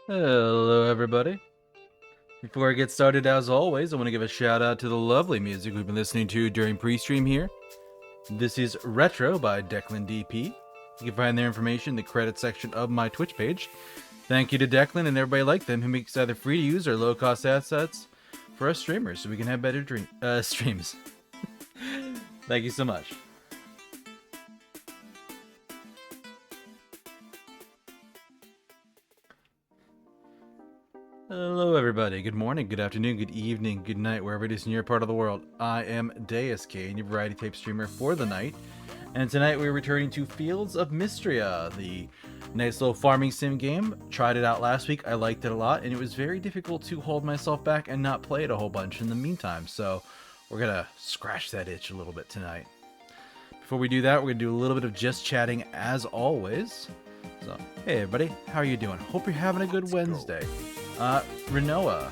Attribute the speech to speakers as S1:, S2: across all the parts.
S1: Hello, everybody. Before I get started, as always, I want to give a shout out to the lovely music we've been listening to during pre-stream here. This is Retro by Declan DP. You can find their information in the credits section of my Twitch page. Thank you to Declan and everybody like them who makes either free to use or low cost assets for us streamers so we can have better streams. Thank you so much. Hello, everybody. Good morning, good afternoon, good evening, good night, wherever it is in your part of the world. I am Deuscain, your variety type streamer for the night, and tonight we're returning to Fields of Mistria, the nice little farming sim game. Tried it out last week. I liked it a lot, and it was very difficult to hold myself back and not play it a whole bunch in the meantime. So we're gonna scratch that itch a little bit tonight. Before we do that, we're gonna do a little bit of just chatting as always. So, hey everybody, how are you doing? Hope you're having a good Wednesday. Renoa.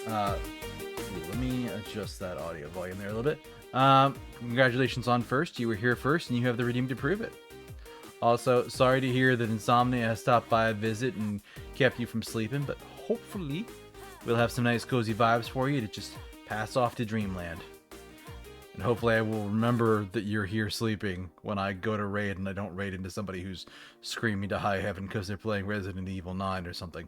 S1: Let me adjust that audio volume there a little bit. Congratulations on first. You were here first, and you have the redeem to prove it. Also, sorry to hear that Insomnia has stopped by a visit and kept you from sleeping, but hopefully we'll have some nice cozy vibes for you to just pass off to Dreamland. And hopefully I will remember that you're here sleeping when I go to raid and I don't raid into somebody who's screaming to high heaven because they're playing Resident Evil 9 or something.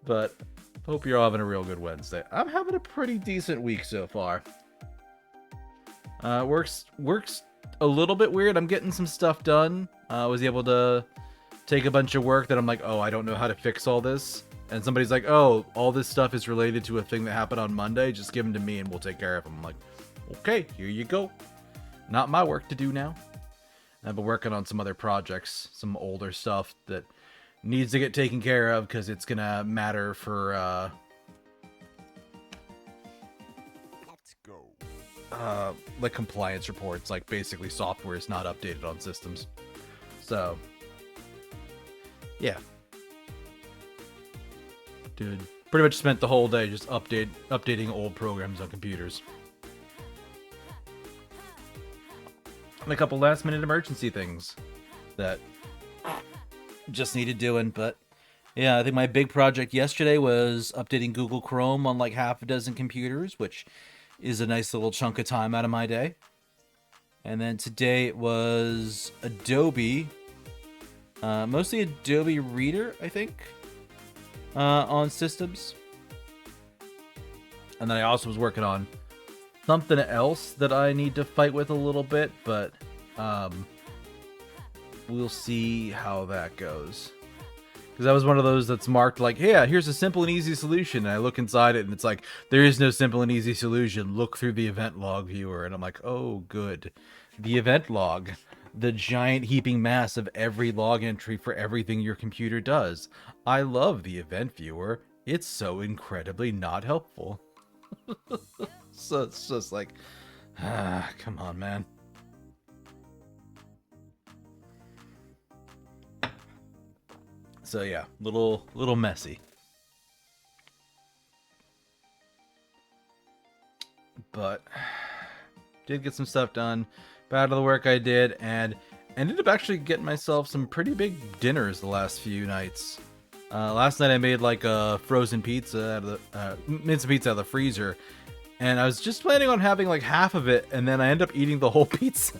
S1: But hope you're all having a real good Wednesday. I'm having a pretty decent week so far. Works a little bit weird. I'm getting some stuff done. I was able to take a bunch of work that I'm like, oh, I don't know how to fix all this. And somebody's like, oh, all this stuff is related to a thing that happened on Monday. Just give them to me and we'll take care of them. I'm like, okay, here you go. Not my work to do now. I've been working on some other projects, some older stuff that needs to get taken care of because it's gonna matter for
S2: Let's go.
S1: like compliance reports, like basically software is not updated on systems. So yeah. Dude, pretty much spent the whole day just updating old programs on computers. And a couple last minute emergency things that just needed doing, but yeah, I think my big project yesterday was updating Google Chrome on like half a dozen computers, which is a nice little chunk of time out of my day. And then today it was Adobe, mostly Adobe Reader, I think, on systems. And then I also was working on something else that I need to fight with a little bit, but we'll see how that goes. Because that was one of those that's marked like, hey, yeah, here's a simple and easy solution. And I look inside it and it's like, there is no simple and easy solution. Look through the event log viewer. And I'm like, oh, good. The event log. The giant heaping mass of every log entry for everything your computer does. I love the event viewer. It's so incredibly not helpful. So it's just like, come on, man. So yeah, little messy. But did get some stuff done. Proud of the work I did, and ended up actually getting myself some pretty big dinners the last few nights. Last night I made like a frozen pizza out of the made some pizza out of the freezer, and I was just planning on having like half of it, and then I ended up eating the whole pizza.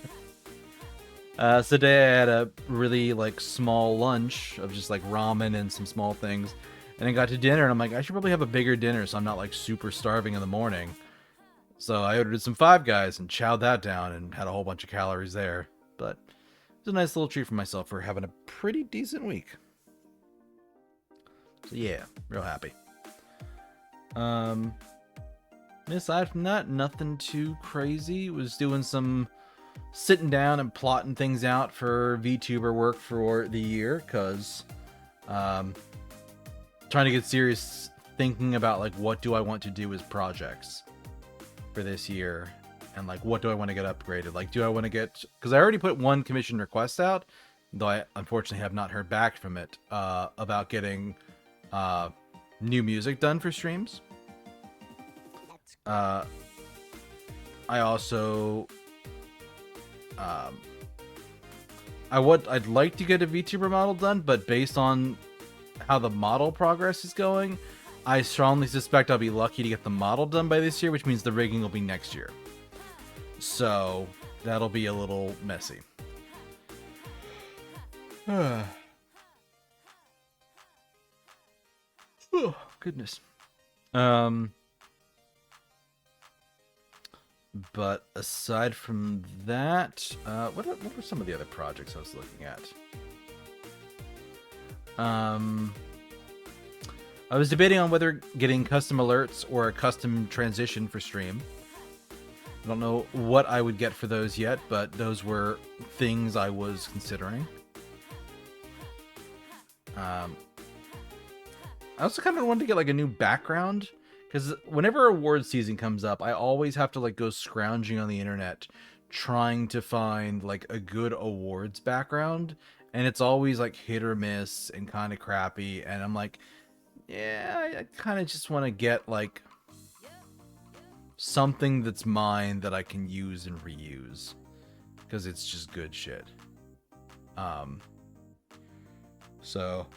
S1: So today I had a really like small lunch of just like ramen and some small things, and then got to dinner and I'm like, I should probably have a bigger dinner so I'm not like super starving in the morning. So I ordered some Five Guys and chowed that down and had a whole bunch of calories there. But it's a nice little treat for myself for having a pretty decent week. So yeah, real happy. Aside from that, nothing too crazy. Was doing some sitting down and plotting things out for VTuber work for the year, because trying to get serious thinking about like what do I want to do as projects for this year, and like what do I want to get upgraded. Like, do I want to get, because I already put one commission request out, though I unfortunately have not heard back from it, about getting new music done for streams. I also I'd like to get a VTuber model done, but based on how the model progress is going, I strongly suspect I'll be lucky to get the model done by this year, which means the rigging will be next year. So that'll be a little messy. Oh, goodness. But aside from that, what were some of the other projects I was looking at? I was debating on whether getting custom alerts or a custom transition for stream. I don't know what I would get for those yet, but those were things I was considering. I also kind of wanted to get like a new background, because whenever award season comes up, I always have to like go scrounging on the internet trying to find like a good awards background, and it's always like hit or miss and kind of crappy, and I'm like, yeah, I kind of just want to get like something that's mine that I can use and reuse, because it's just good shit. So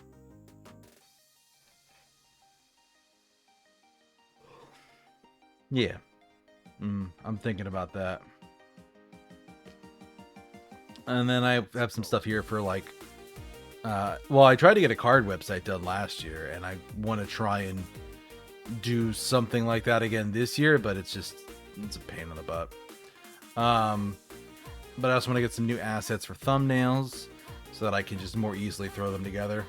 S1: yeah, I'm thinking about that. And then I have some stuff here for like, well, I tried to get a card website done last year, and I want to try and do something like that again this year, but it's a pain in the butt. But I also want to get some new assets for thumbnails so that I can just more easily throw them together.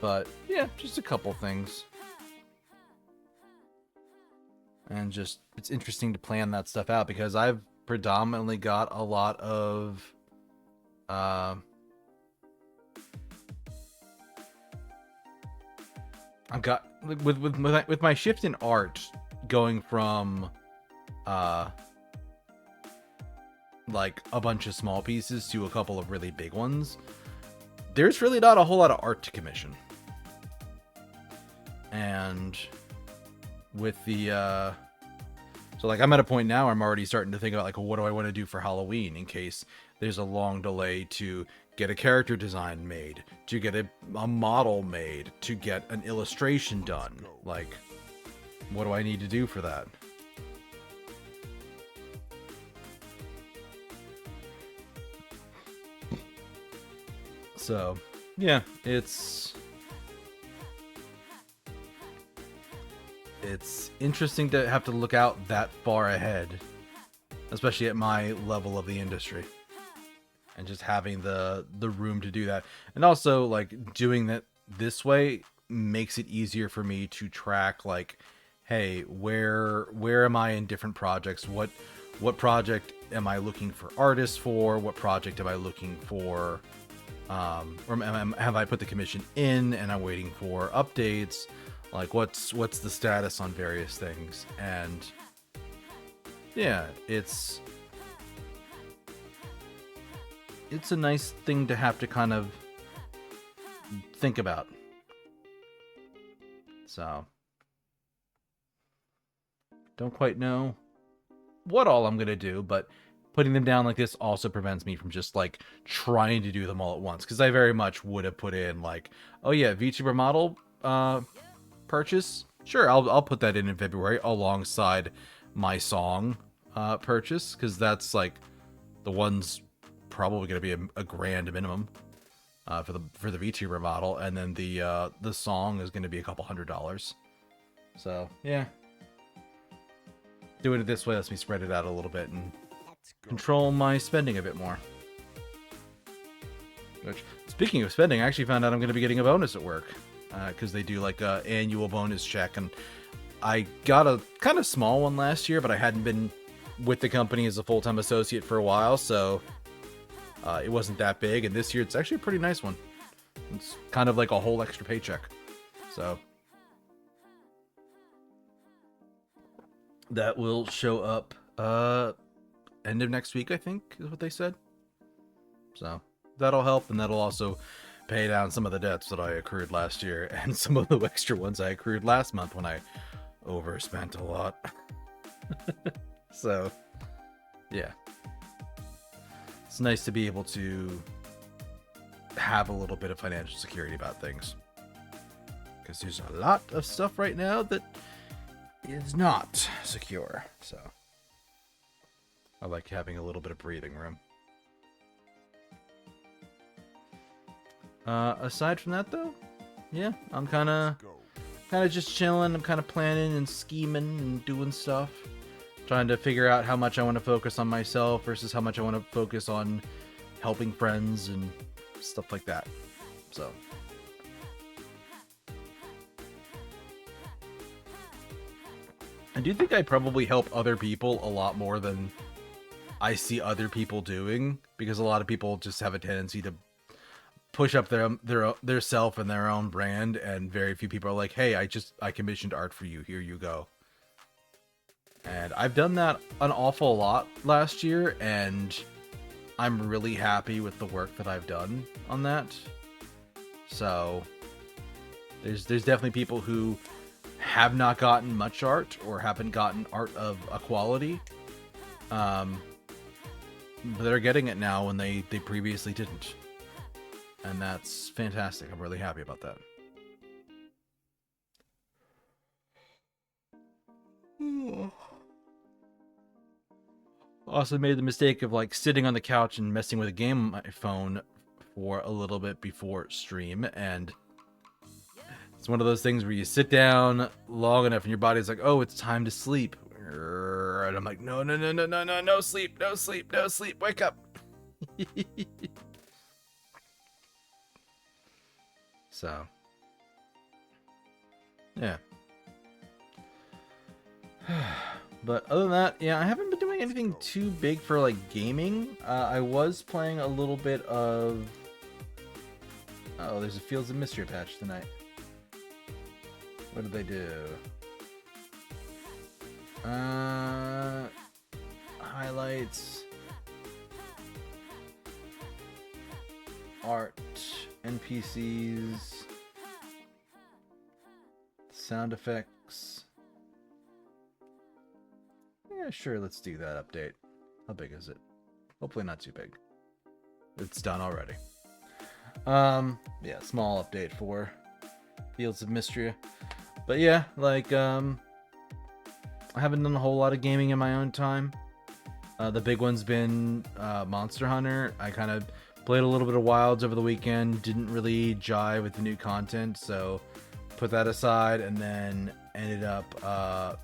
S1: But yeah, just a couple things. And just, it's interesting to plan that stuff out, because I've predominantly got a lot of I've got with my shift in art going from like a bunch of small pieces to a couple of really big ones, there's really not a whole lot of art to commission. And with the so like I'm at a point now where I'm already starting to think about like, well, what do I want to do for Halloween in case there's a long delay to get a character design made, to get a model made, to get an illustration done. Like, what do I need to do for that? So yeah, it's interesting to have to look out that far ahead, especially at my level of the industry, and just having the room to do that. And also, like, doing that this way makes it easier for me to track, like, hey, where am I in different projects? What project am I looking for artists for? What project am I looking for? Or have I put the commission in and I'm waiting for updates? Like, what's the status on various things? And yeah, it's a nice thing to have to kind of think about. So don't quite know what all I'm gonna do, but putting them down like this also prevents me from just like trying to do them all at once, because I very much would have put in like, oh yeah, VTuber model purchase, sure, I'll put that in February alongside my song purchase, because that's like the one's probably going to be a grand minimum for the VTuber model, and then the song is going to be a couple $100. So yeah, doing it this way lets me spread it out a little bit and control my spending a bit more. Which, speaking of spending, I actually found out I'm going to be getting a bonus at work, because they do like a annual bonus check, and I got a kind of small one last year, but I hadn't been with the company as a full-time associate for a while, so it wasn't that big. And this year it's actually a pretty nice one. It's kind of like a whole extra paycheck. So that will show up end of next week, I think, is what they said. So that'll help, and that'll also pay down some of the debts that I accrued last year, and some of the extra ones I accrued last month when I overspent a lot. So yeah, it's nice to be able to have a little bit of financial security about things. Because there's a lot of stuff right now that is not secure. So I like having a little bit of breathing room. Aside from that, though, yeah, I'm kind of just chilling. I'm kind of planning and scheming and doing stuff. Trying to figure out how much I want to focus on myself versus how much I want to focus on helping friends and stuff like that. So I do think I probably help other people a lot more than I see other people doing, because a lot of people just have a tendency to push up their self and their own brand, and very few people are like, hey, I commissioned art for you, here you go. And I've done that an awful lot last year, and I'm really happy with the work that I've done on that. So there's definitely people who have not gotten much art or haven't gotten art of a quality that are getting it now when they previously didn't. And that's fantastic. I'm really happy about that. Also made the mistake of like sitting on the couch and messing with a game on my phone for a little bit before stream, and it's one of those things where you sit down long enough and your body's like, oh, it's time to sleep. And I'm like, no, sleep, no sleep, wake up. So, yeah. But other than that, yeah, I haven't been doing anything too big for like gaming. I was playing a little bit of... Oh, there's a Fields of Mistria patch tonight. What did they do? Highlights. Art. NPCs. Sound effects. Yeah, sure, let's do that update. How big is it? Hopefully not too big. It's done already. Yeah, small update for Fields of Mistria. But yeah, like, I haven't done a whole lot of gaming in my own time. The big one's been Monster Hunter. I kind of played a little bit of Wilds over the weekend. Didn't really jive with the new content, so put that aside, and then ended up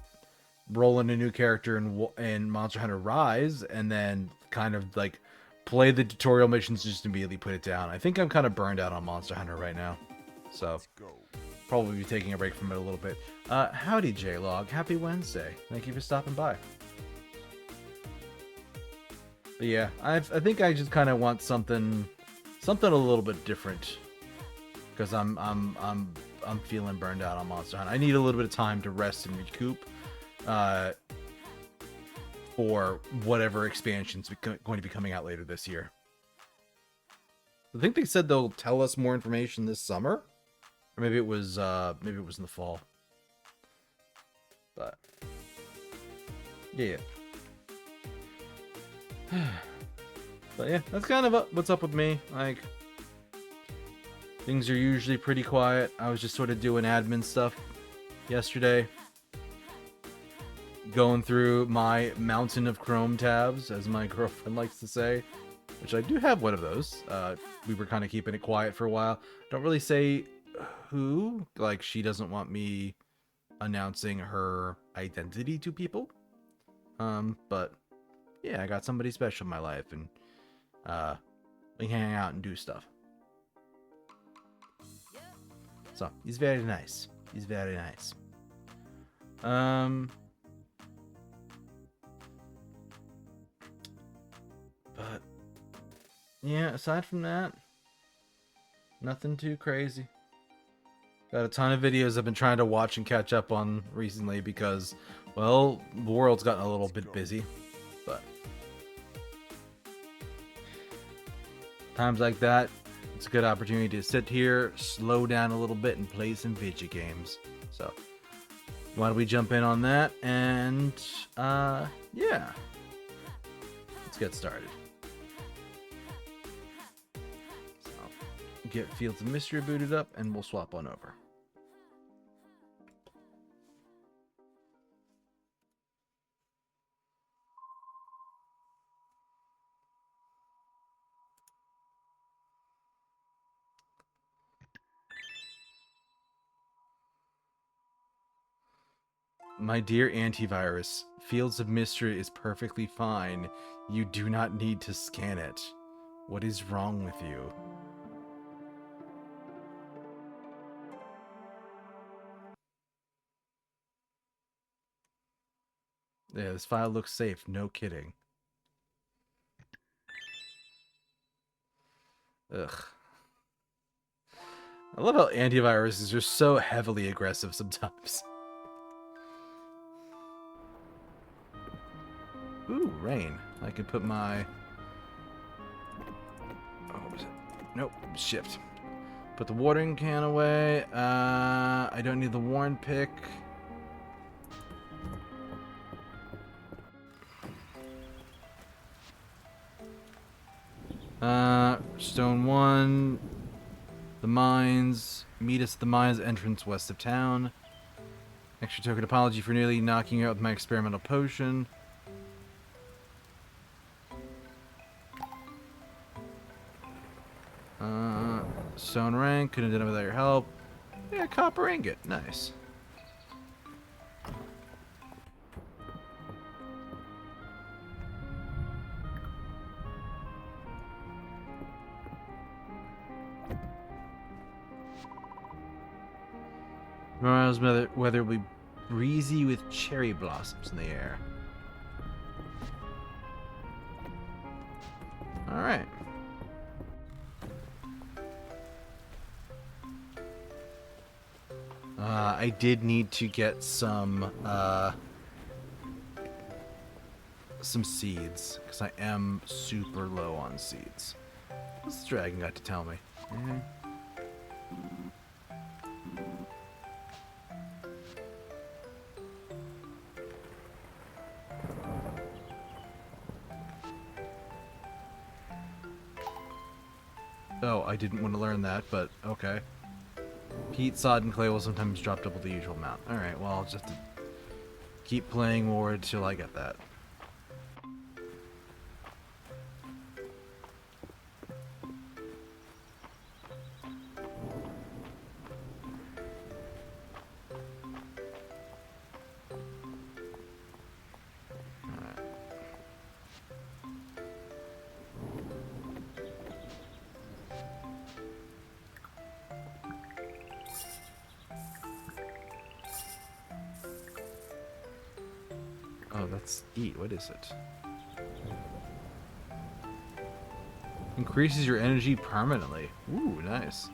S1: rolling a new character in Monster Hunter Rise, and then kind of like play the tutorial missions, just immediately put it down. I think I'm kind of burned out on Monster Hunter right now, so probably be taking a break from it a little bit. Howdy, J-Log. Happy Wednesday. Thank you for stopping by. But yeah, I think I just kind of want something a little bit different, because I'm feeling burned out on Monster Hunter. I need a little bit of time to rest and recoup for whatever expansion's going to be coming out later this year. I think they said they'll tell us more information this summer, or maybe it was in the fall. But yeah. But yeah, that's kind of what's up with me. Like, things are usually pretty quiet. I was just sort of doing admin stuff yesterday, going through my mountain of Chrome tabs, as my girlfriend likes to say, which I do have one of those. We were kind of keeping it quiet for a while. Don't really say who. Like, she doesn't want me announcing her identity to people. But yeah, I got somebody special in my life, and we hang out and do stuff. So he's very nice. He's very nice. But yeah, aside from that, nothing too crazy. Got a ton of videos I've been trying to watch and catch up on recently because, well, the world's gotten a little bit busy. But times like that, it's a good opportunity to sit here, slow down a little bit, and play some video games. So why don't we jump in on that? And yeah, let's get started. get Fields of Mistria booted up, and we'll swap on over. My dear antivirus, Fields of Mistria is perfectly fine. You do not need to scan it. What is wrong with you? Yeah, this file looks safe. No kidding. Ugh. I love how antiviruses are so heavily aggressive sometimes. Ooh, rain. I could put my... Oh, what was it? Nope, shift. Put the watering can away. I don't need the worn pick. Stone 1. The mines. Meet us at the mines entrance west of town. Extra token apology for nearly knocking you out with my experimental potion. Stone rank. Couldn't have done it without your help. Yeah, copper ingot. Nice. Tomorrow's weather will be breezy with cherry blossoms in the air. Alright. I did need to get some seeds, because I am super low on seeds. What's the dragon got to tell me? Oh, I didn't want to learn that, but okay. Peat, sod, and clay will sometimes drop double the usual amount. Alright, well, I'll just have to keep playing more until I get that. Oh, that's eat. What is it? Increases your energy permanently. Ooh, nice.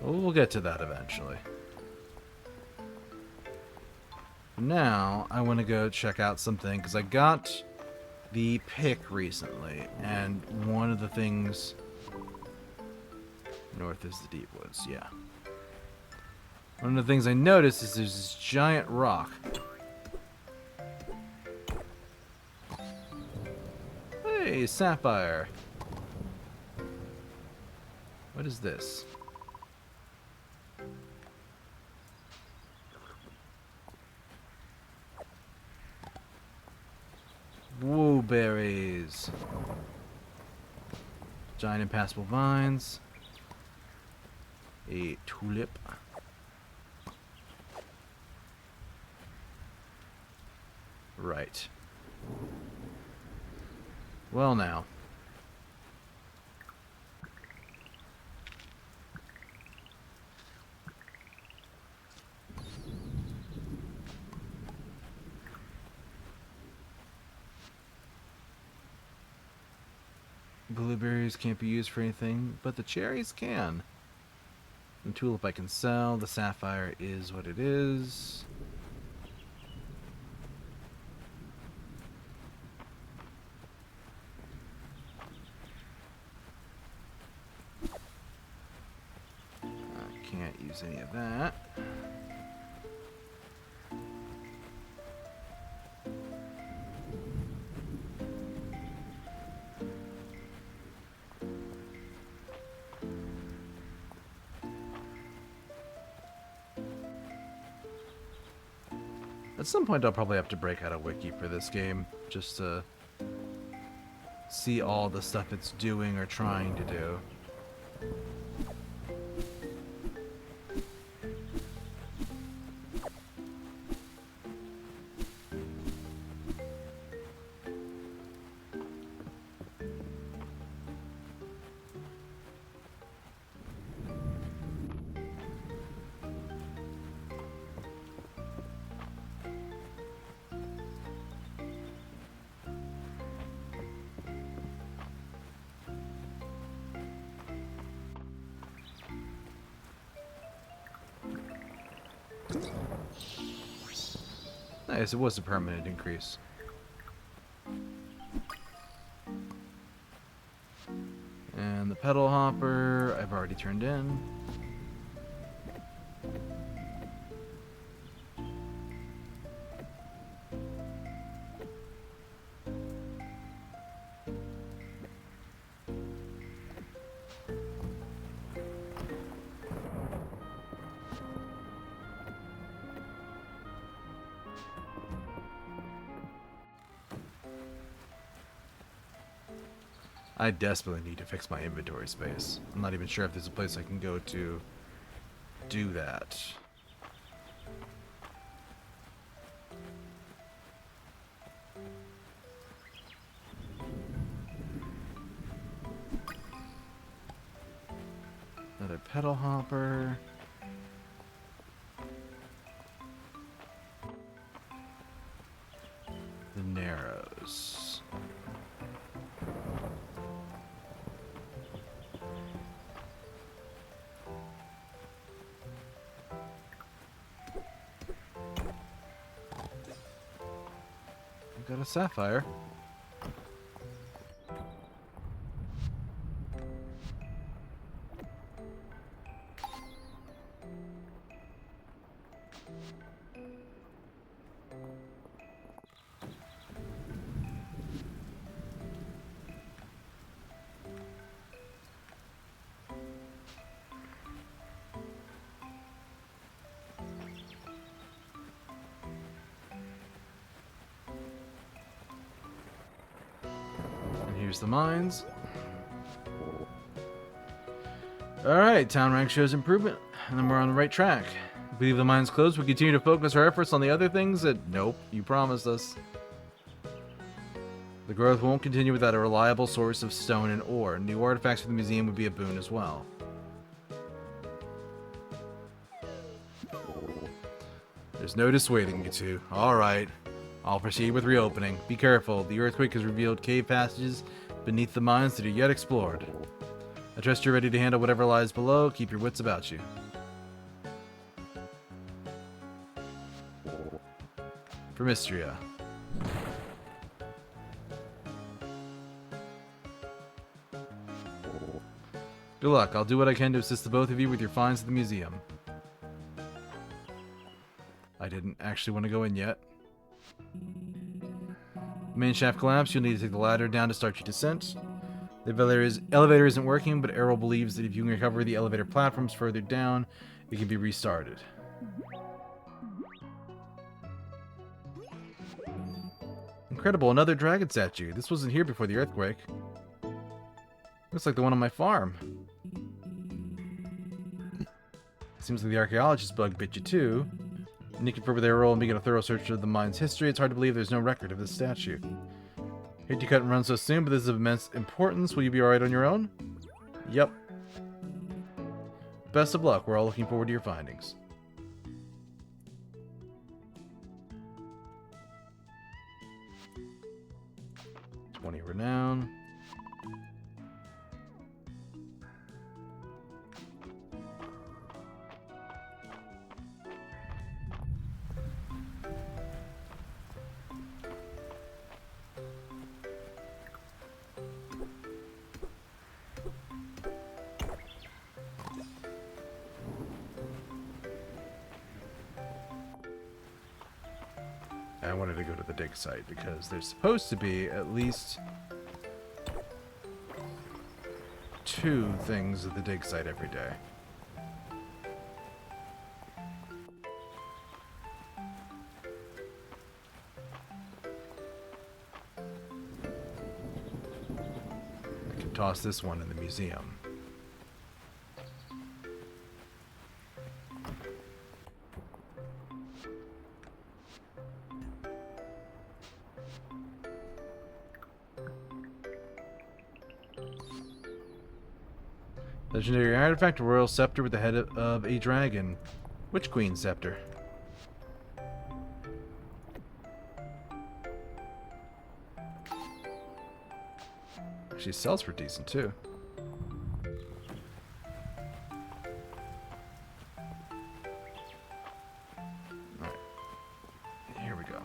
S1: Well, we'll get to that eventually. Now, I want to go check out something, because I got the pick recently, and one of the things... North is the deep woods, yeah. One of the things I noticed is there's this giant rock. Hey, sapphire. What is this? Wooberries. Giant impassable vines. A tulip. Right. Well now. Blueberries can't be used for anything, but the cherries can. The tulip I can sell. The sapphire is what it is. Can't use any of that. At some point, I'll probably have to break out a wiki for this game, just to see all the stuff it's doing or trying to do. Nice, it was a permanent increase. And the pedal hopper, I've already turned in. I desperately need to fix my inventory space. I'm not even sure if there's a place I can go to do that. Another pedal hopper. The Narrows. Got a sapphire. Here's the mines. Alright, town rank shows improvement, and then we're on the right track. If we leave the mines closed, we continue to focus our efforts on the other things that, nope, you promised us. The growth won't continue without a reliable source of stone and ore. New artifacts for the museum would be a boon as well. There's no dissuading you two. Alright. I'll proceed with reopening. Be careful. The earthquake has revealed cave passages beneath the mines that are yet explored. I trust you're ready to handle whatever lies below. Keep your wits about you. For Mistria. Good luck. I'll do what I can to assist the both of you with your finds at the museum. I didn't actually want to go in yet. Main shaft collapsed. You'll need to take the ladder down to start your descent. The elevator isn't working, but Errol believes that if you can recover the elevator platforms further down, it can be restarted. Incredible, another dragon statue. This wasn't here before the earthquake. Looks like the one on my farm. Seems like the archaeologist bug bit you too. Nick confirmed with Errol and begin a thorough search of the mine's history. It's hard to believe there's no record of this statue. Hate to cut and run so soon, but this is of immense importance. Will you be alright on your own? Yep. Best of luck. We're all looking forward to your findings. $20 renown. I wanted to go to the dig site because there's supposed to be at least 2 things at the dig site every day. toss this one in the museum. Legendary artifact, a royal scepter with the head of a dragon. Which queen's scepter? Actually sells for decent too. Alright. Here we go.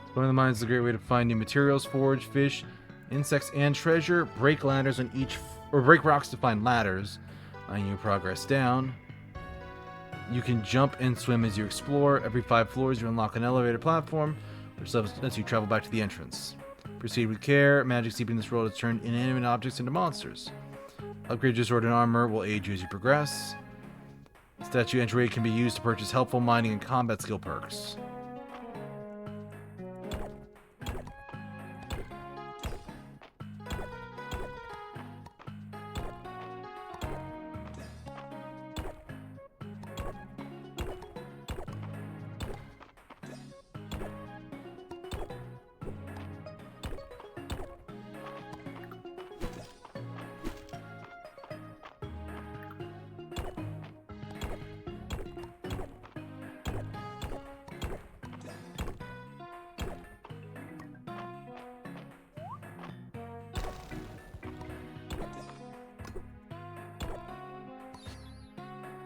S1: Exploring the mines is a great way to find new materials, forage, fish, insects, and treasure. Break ladders on each, or break rocks to find ladders. On your progress down. You can jump and swim as you explore. Every 5 floors, you unlock an elevator platform, which lets you travel back to the entrance. Proceed with care. Magic seeping in this world has turned inanimate objects into monsters. Upgrade your sword and armor will aid you as you progress. Statue entry can be used to purchase helpful mining and combat skill perks.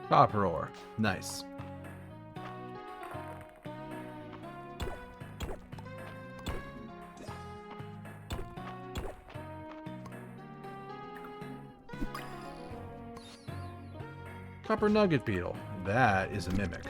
S1: Copper ore. Nice. Copper nugget beetle. That is a mimic.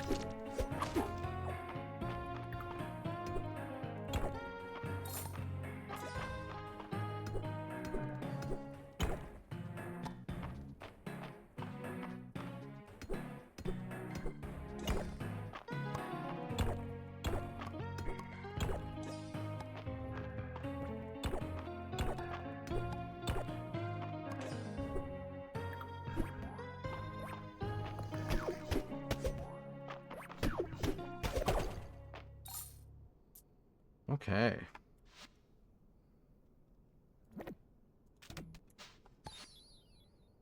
S1: Okay.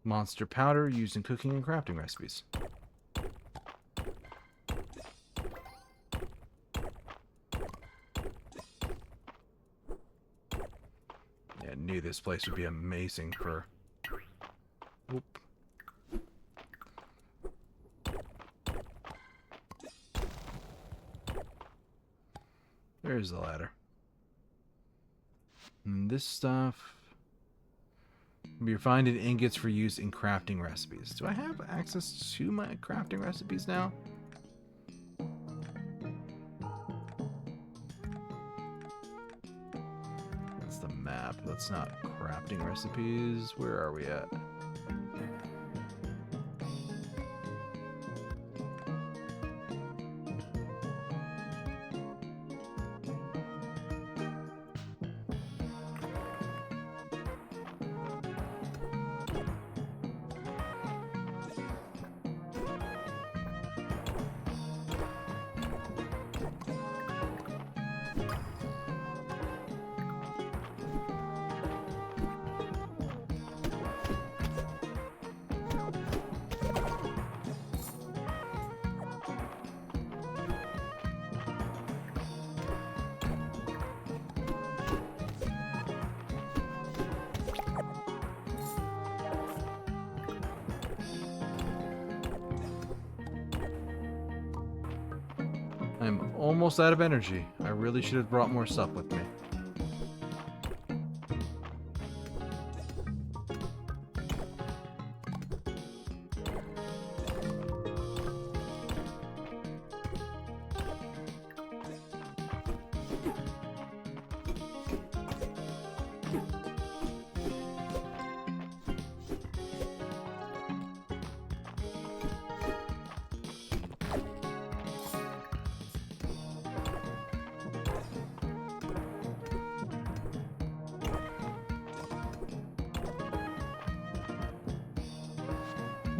S1: Monster powder used in cooking and crafting recipes. Yeah, I knew this place would be amazing for... Oop. There's the ladder. And this stuff... You're finding ingots for use in crafting recipes. Do I have access to my crafting recipes now? That's the map. That's not crafting recipes. Where are we at? I'm almost out of energy. I really should have brought more stuff with me.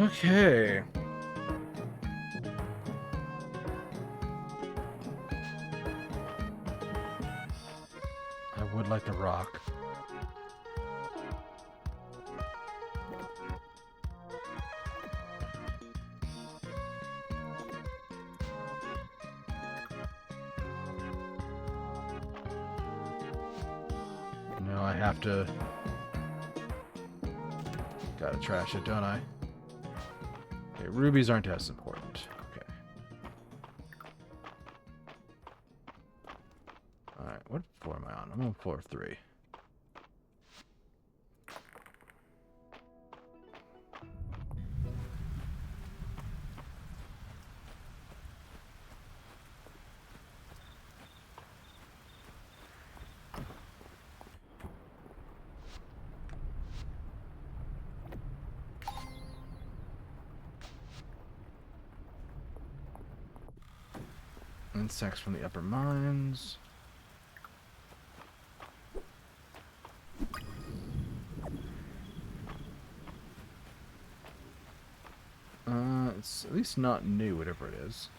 S1: Okay. I would like to rock. No, I have to... Gotta trash it, don't I? Okay, rubies aren't as important. Okay. Alright, what floor am I on? I'm on floor 3. Insects from the upper mines. It's at least not new, whatever it is.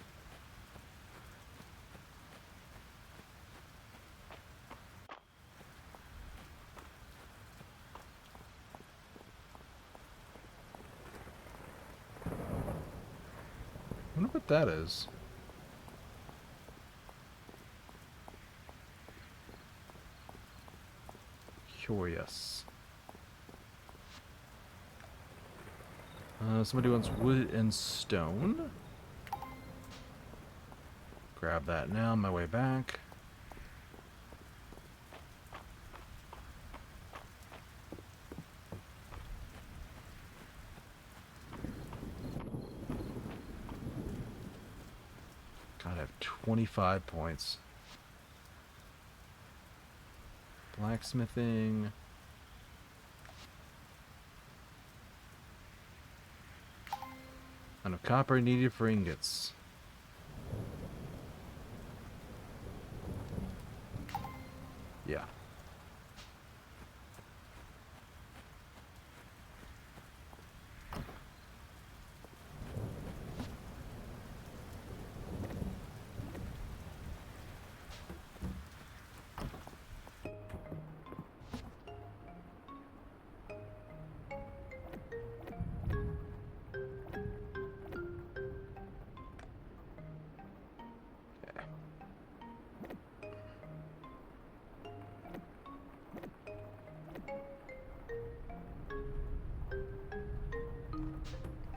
S1: I wonder what that is. Curious. Somebody wants wood and stone. Grab that now on my way back. God, I have 25 points. Blacksmithing. Amount of copper needed for ingots. Yeah.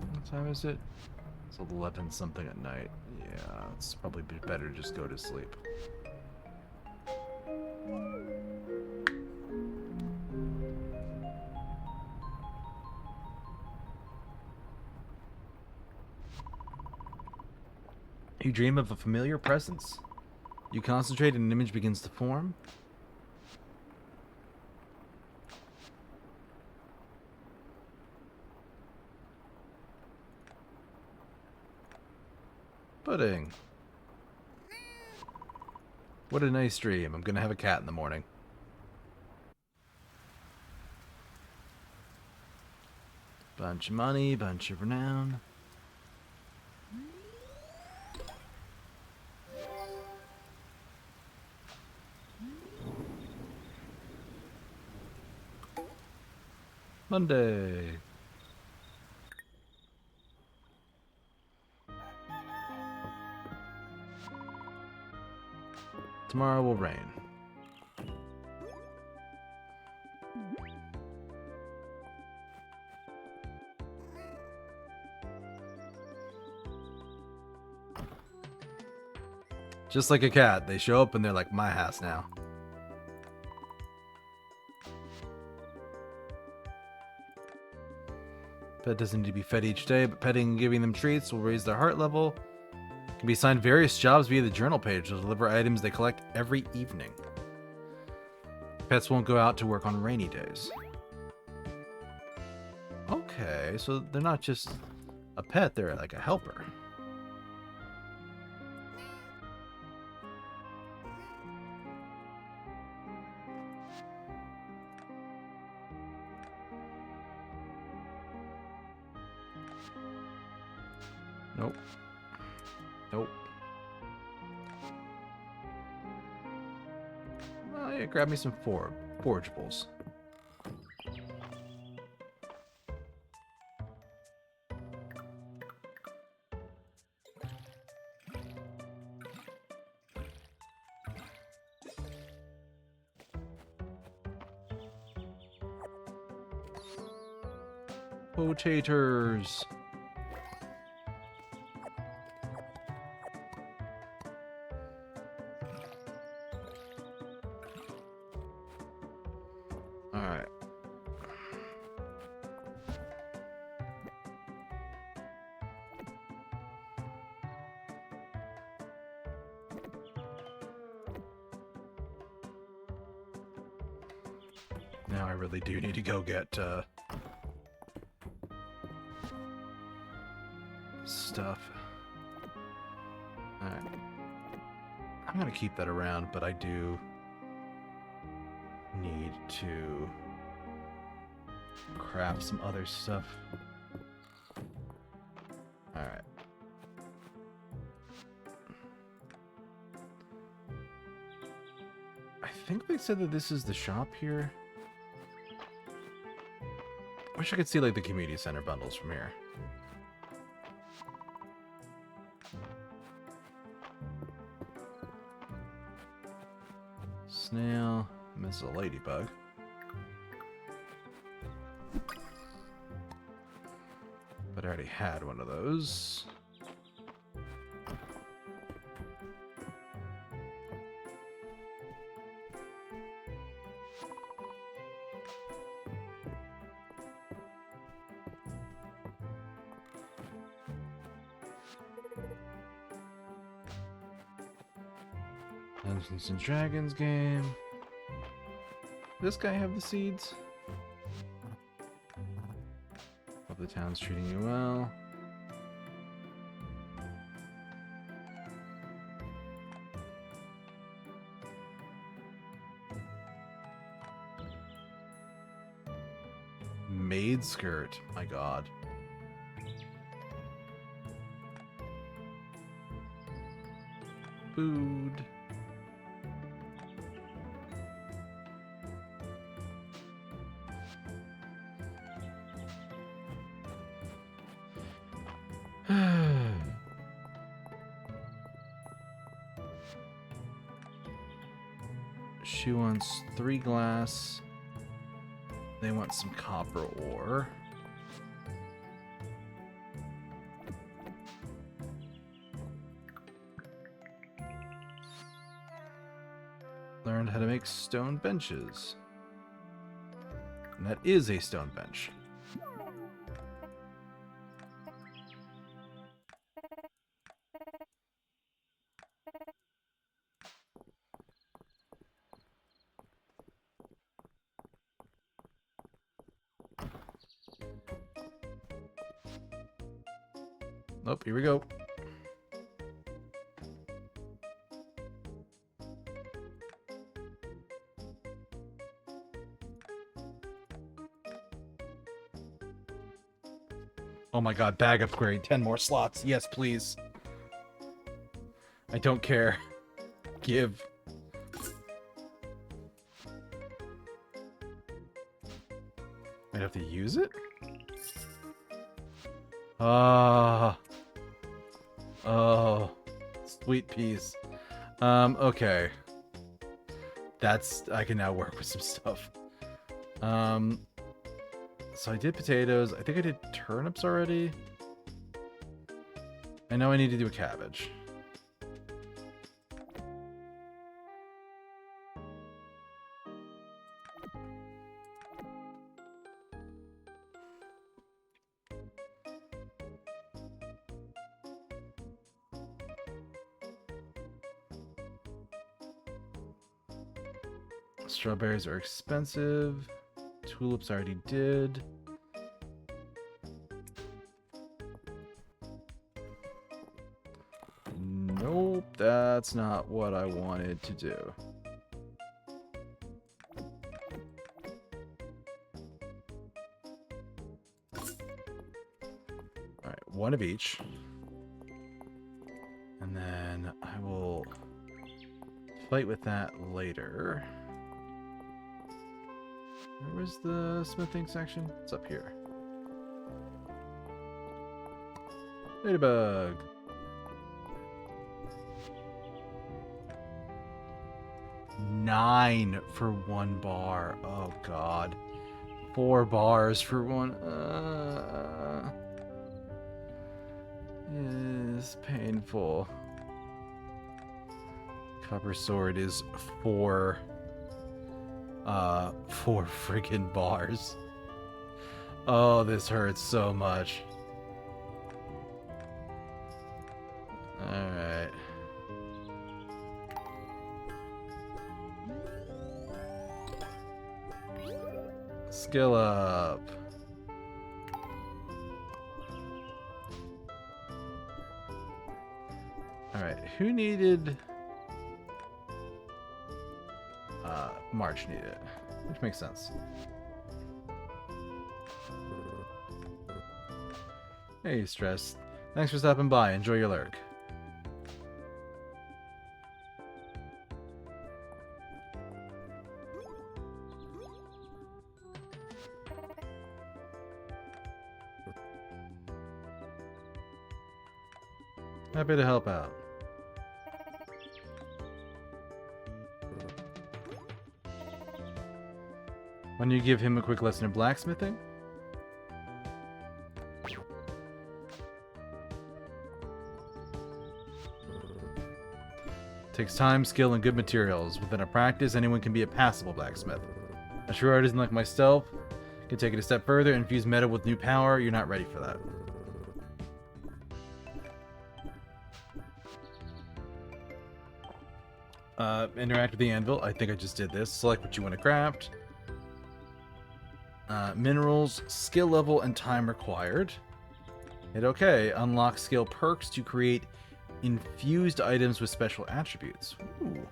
S1: What time is it? It's 11 something at night. Yeah, it's probably better to just go to sleep. You dream of a familiar presence. You concentrate and an image begins to form. Pudding. What a nice dream. I'm gonna have a cat in the morning. Bunch of money, bunch of renown. Monday. Tomorrow will rain. Just like a cat, they show up and they're like, my house now. Pet doesn't need to be fed each day, but petting and giving them treats will raise their heart level. Can be assigned various jobs via the journal page to deliver items they collect every evening. Pets won't go out to work on rainy days. Okay, so they're not just a pet, they're like a helper. Nope. Nope. Oh, yeah, grab me some forageables. Potatoes. All right. Now I really do need to go get stuff. Alright. I'm gonna keep that around, but I do need to craft some other stuff. Alright. I think they said that this is the shop here. Wish I could see like the community center bundles from here. Snail, miss a ladybug. But I already had one of those. Dungeons and Dragons game. This guy have the seeds? Hope the town's treating you well. Maid skirt, my god. Food. She wants 3 glass. They want some copper ore. Learned how to make stone benches. And that is a stone bench. Nope, here we go. Oh my god, bag upgrade. 10 more slots. Yes, please. I don't care. Give. I have to use it? Ah. Oh. Sweet peas. Okay. I can now work with some stuff. So I did potatoes. I think I did turnips already. I know I need to do a cabbage. Strawberries are expensive. Tulips I already did. Nope, that's not what I wanted to do. Alright, one of each. And then I will fight with that later. Where was the smithing section? It's up here. Ladybug. $9 for 1 bar. Oh god. 4 bars for one. It's painful. Copper sword is 4 friggin' bars. Oh, this hurts so much. Alright. Skill up. Alright, who needed... March needed it, which makes sense. Hey, Stress. Thanks for stopping by. Enjoy your lurk. Happy to help out. When you give him a quick lesson in blacksmithing? Takes time, skill, and good materials. Within a practice, anyone can be a passable blacksmith. A true artisan like myself can take it a step further and infuse metal with new power. You're not ready for that. Interact with the anvil. I think I just did this. Select what you want to craft. Minerals, skill level, and time required. Hit OK. Unlock skill perks to create infused items with special attributes. Ooh.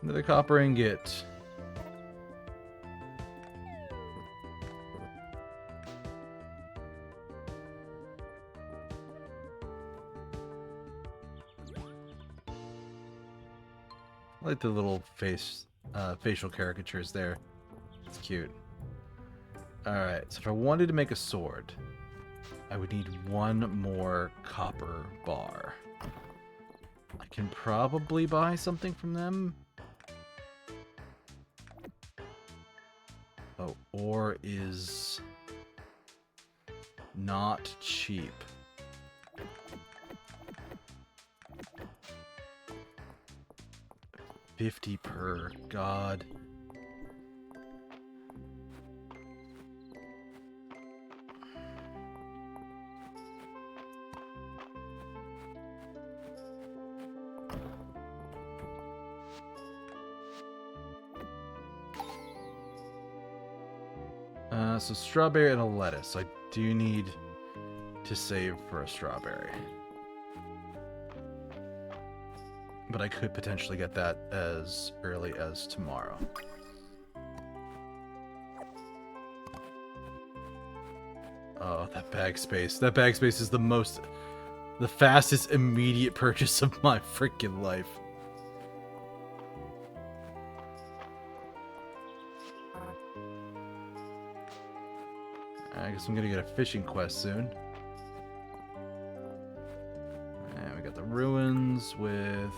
S1: Another copper ingot. I like the little facial caricatures there. It's cute. Alright, so if I wanted to make a sword, I would need 1 more copper bar. I can probably buy something from them. Oh, ore is not cheap. $50 per, God. So strawberry and a lettuce. I do need to save for a strawberry. But I could potentially get that as early as tomorrow. Oh, that bag space. That bag space is the fastest immediate purchase of my freaking life. I guess I'm gonna get a fishing quest soon. And we got the ruins with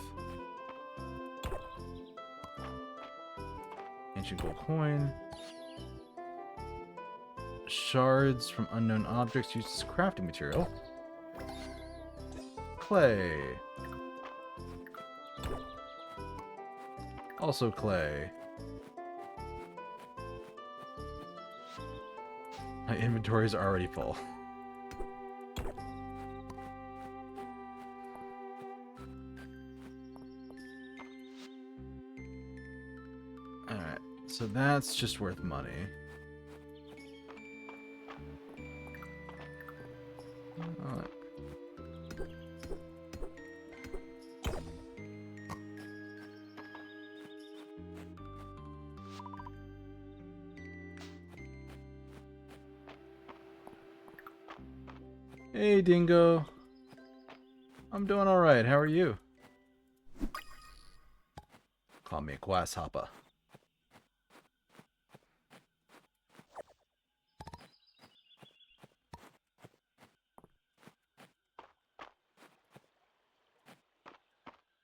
S1: ancient gold coin. Shards from unknown objects used as crafting material. Clay. Also clay. My inventory is already full. Alright, so that's just worth money. Hey, Dingo. I'm doing alright. How are you? Call me a grasshopper.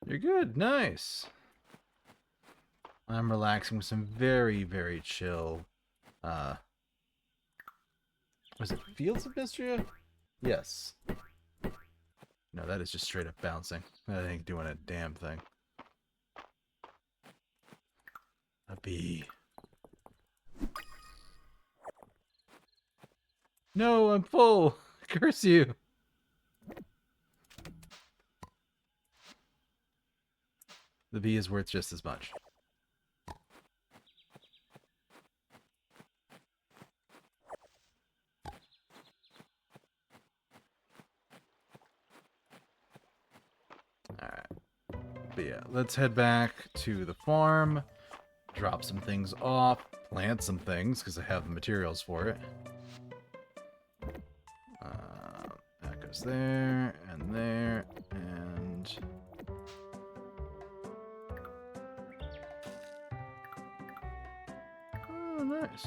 S1: You're good. Nice. I'm relaxing with some very, very chill. Was it Fields of Mistria? Yes. No, that is just straight up bouncing. That ain't doing a damn thing. A bee. No, I'm full. Curse you. The bee is worth just as much. Alright. But yeah, let's head back to the farm. Drop some things off. Plant some things, because I have the materials for it. That goes there, and there, and... Oh, nice.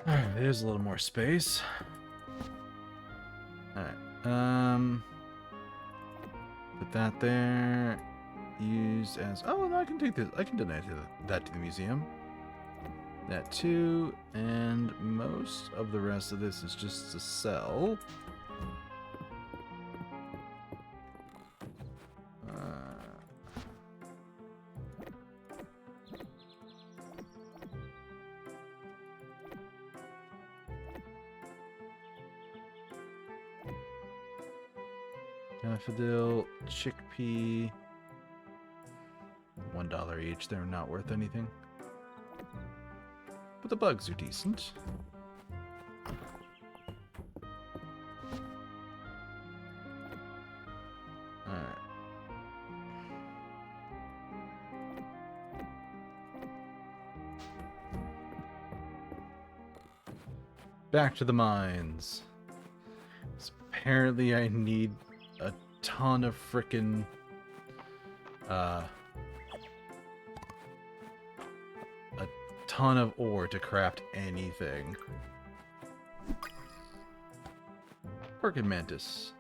S1: Alright, there's a little more space. Alright, put that there. Use as... Oh, no, I can take this. I can donate that to the museum. That too, and most of the rest of this is just to sell. Daffodil, chickpea, $1 each. They're not worth anything. But the bugs are decent. Alright. Back to the mines. So apparently I need a ton of frickin' a ton of ore to craft anything. Frickin' mantis.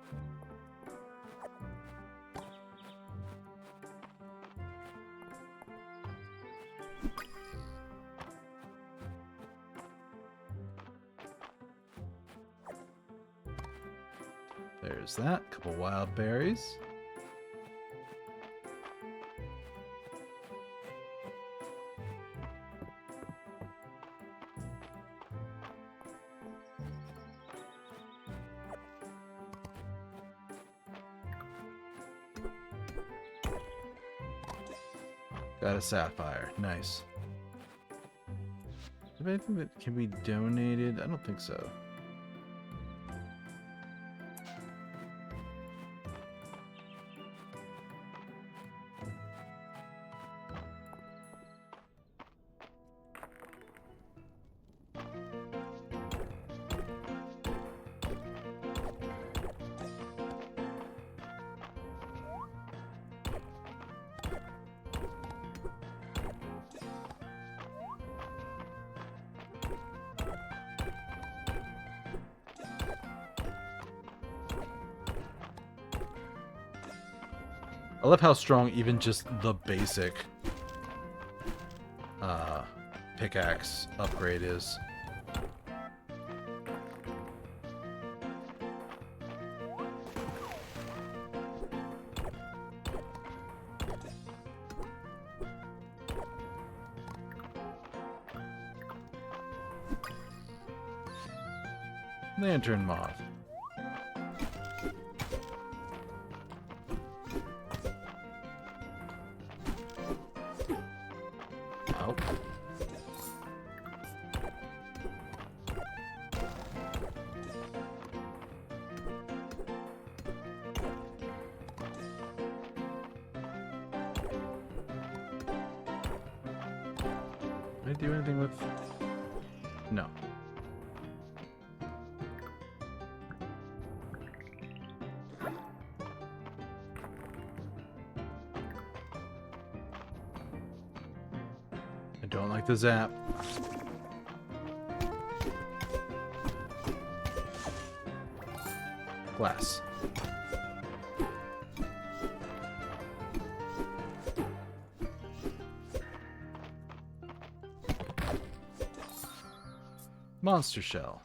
S1: There's that. Couple wild berries. Got a sapphire. Nice. Is there anything that can be donated? I don't think so. I love how strong even just the basic pickaxe upgrade is. Lantern moth. Ow. Did I do anything with... No. don't like the zap. Glass. Monster shell.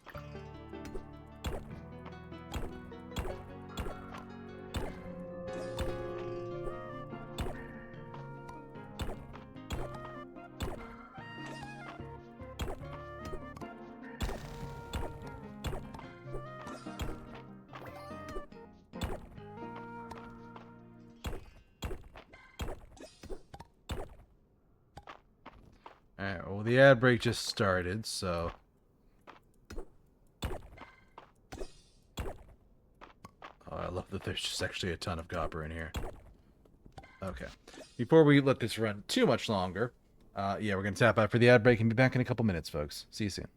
S1: Alright, well the ad break just started, so... Oh, I love that there's just actually a ton of copper in here. Okay. Before we let this run too much longer, yeah, we're going to tap out for the ad break and be back in a couple minutes, folks. See you soon.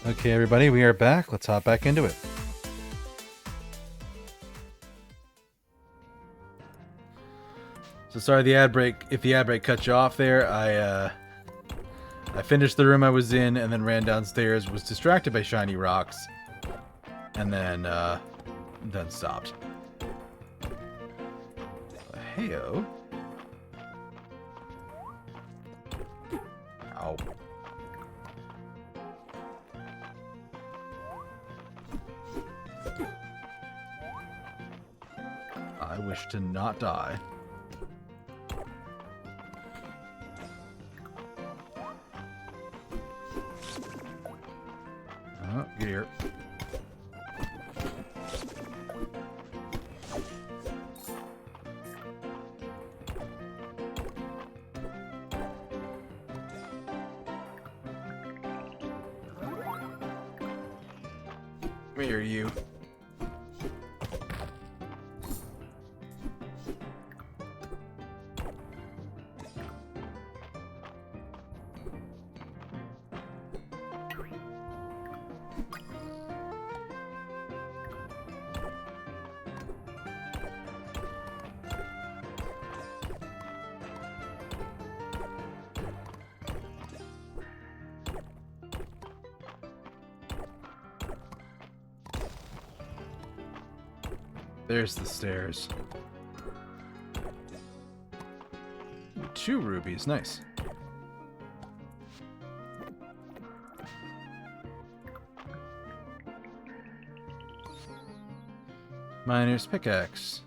S1: Okay, everybody, we are back. Let's hop back into it. So sorry the ad break. If the ad break cut you off there, I finished the room I was in and then ran downstairs. Was distracted by shiny rocks, and then stopped. Heyo. Ow. I wish to not die. Oh, get here. Where are you? There's the stairs. Ooh, 2 rubies, nice. Miner's pickaxe.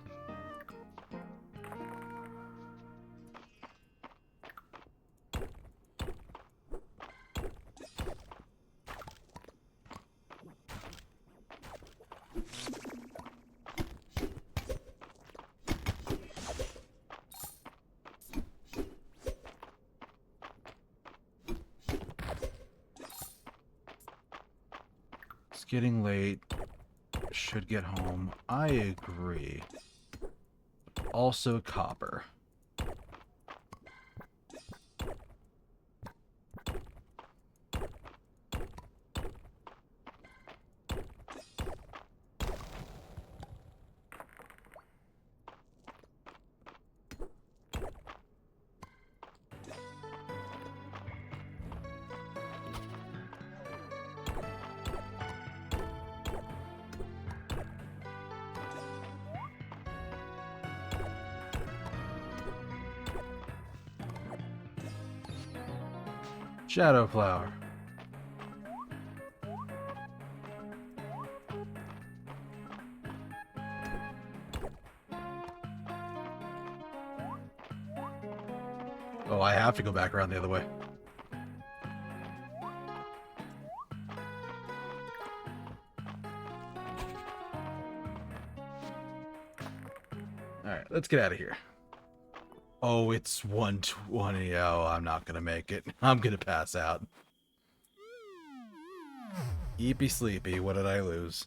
S1: It's getting late. Should get home. I agree. Also copper. Shadow flower. Oh, I have to go back around the other way. Alright, let's get out of here. Oh, it's 1:20. Oh, I'm not gonna make it. I'm gonna pass out. Eepy sleepy, what did I lose?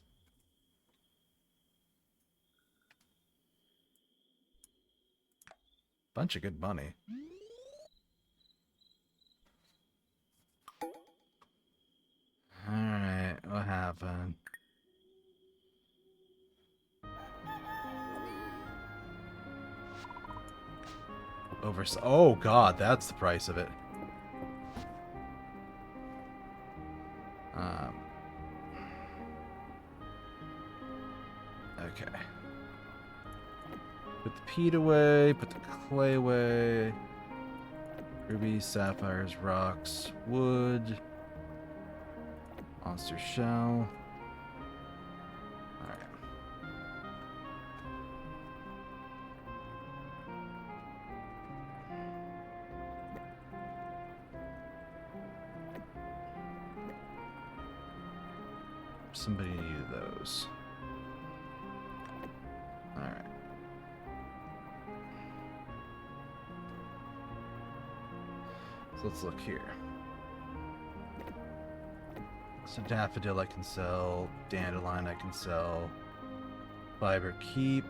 S1: Bunch of good money. Alright, what happened? Oh god, that's the price of it. Okay. Put the peat away, put the clay away. Rubies, sapphires, rocks, wood. Monster shell. Alright. Somebody needed those. Alright. So let's look here. So daffodil I can sell, dandelion I can sell, fiber keep,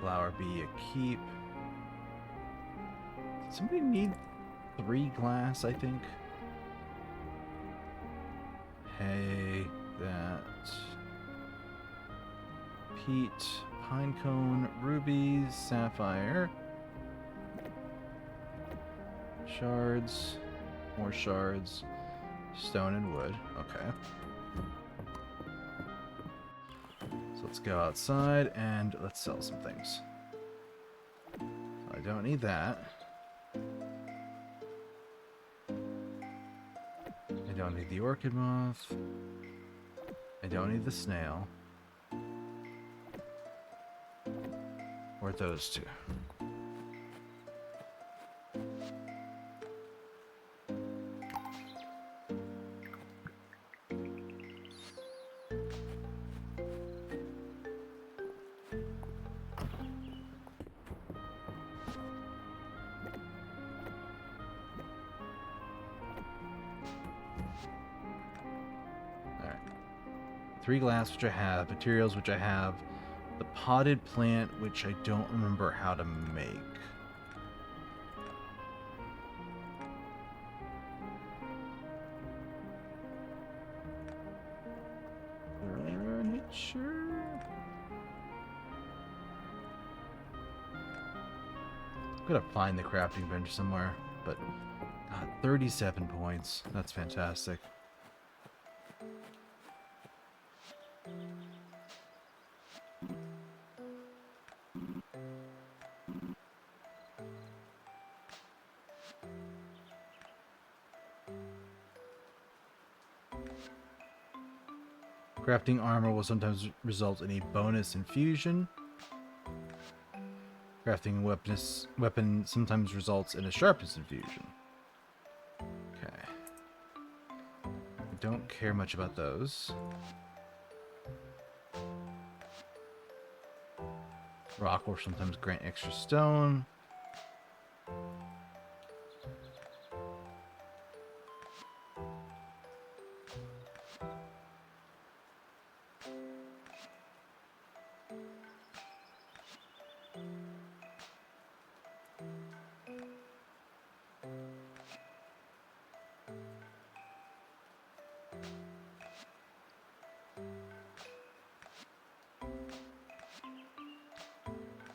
S1: flower bee a keep. Somebody need 3 glass, I think. Hay, that. Peat, pine cone, rubies, sapphire. Shards. More shards. Stone and wood. Okay. So let's go outside and let's sell some things. I don't need that. I don't need the orchid moth. I don't need the snail. Or those two. Alright. 3 glass, which I have. Materials, which I have. The potted plant, which I don't remember how to make. Furniture? I'm gonna find the crafting bench somewhere, but God, 37 points. That's fantastic. Crafting armor will sometimes result in a bonus infusion. Crafting weapon sometimes results in a sharpness infusion. Okay. I don't care much about those. Rock will sometimes grant extra stone.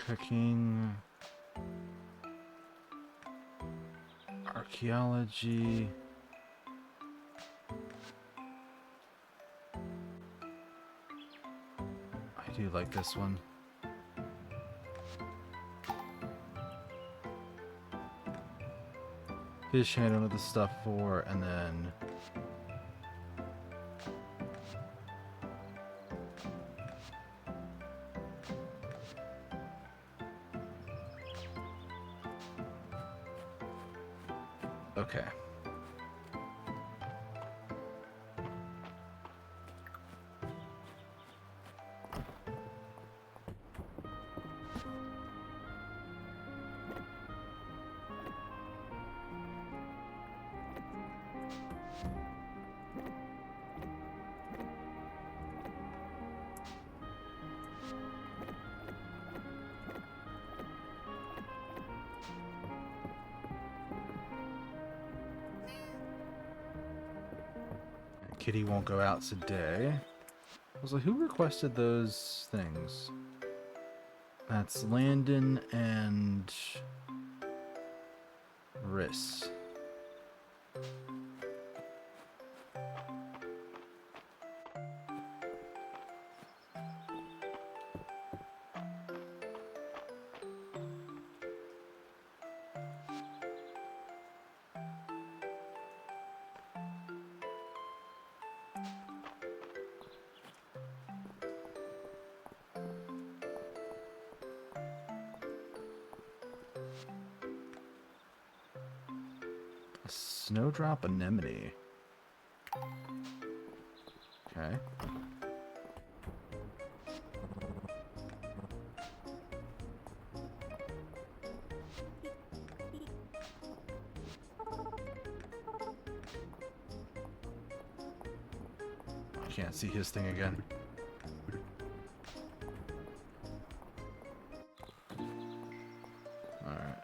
S1: Cooking, archaeology, I do like this one. Fish I don't know the stuff for, and then okay. Kitty won't go out today. I was like, who requested those things? That's Landon and Riss. A snowdrop anemone. Okay. I can't see his thing again. Alright.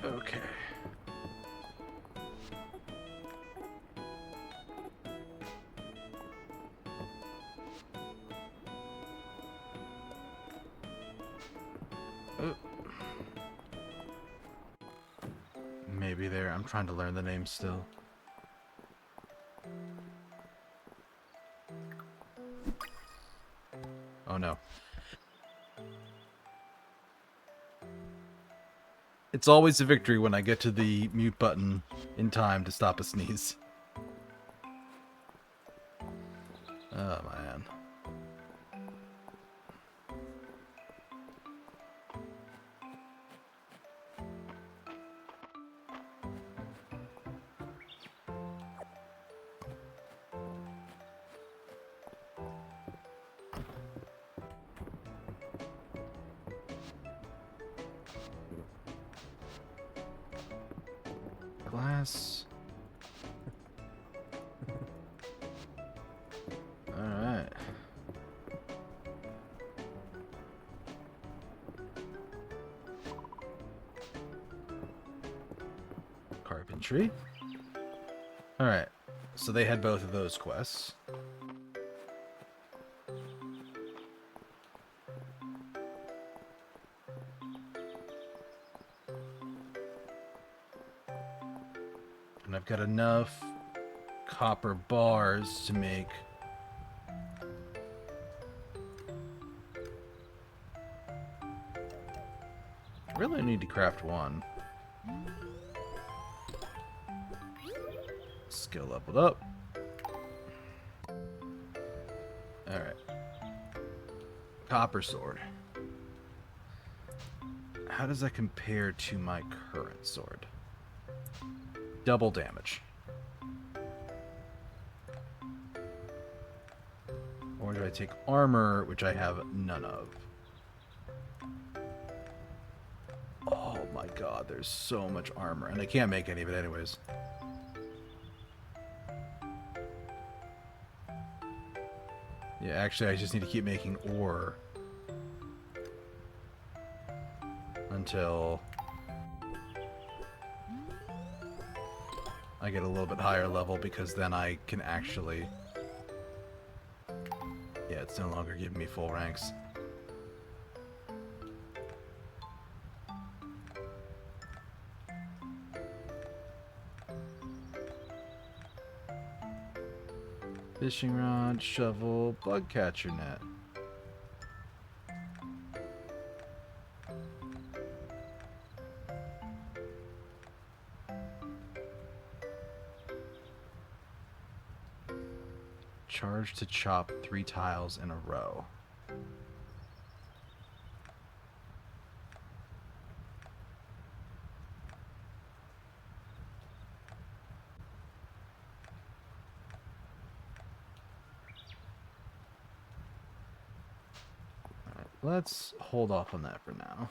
S1: Okay. Oh. Maybe there. I'm trying to learn the name still. Oh no. It's always a victory when I get to the mute button in time to stop a sneeze. Oh man. Glass. Alright. Carpentry. Alright. So they had both of those quests. And I've got enough copper bars to make really need to craft one. Skill leveled up. Alright. Copper sword. How does that compare to my current sword? Double damage. Or do I take armor, which I have none of? Oh my god, there's so much armor. And I can't make any of it anyways. Yeah, actually, I just need to keep making ore. Until I get a little bit higher level, because then I can actually... Yeah, it's no longer giving me full ranks. Fishing rod, shovel, bug catcher net. Charge to chop 3 tiles in a row. Alright, let's hold off on that for now.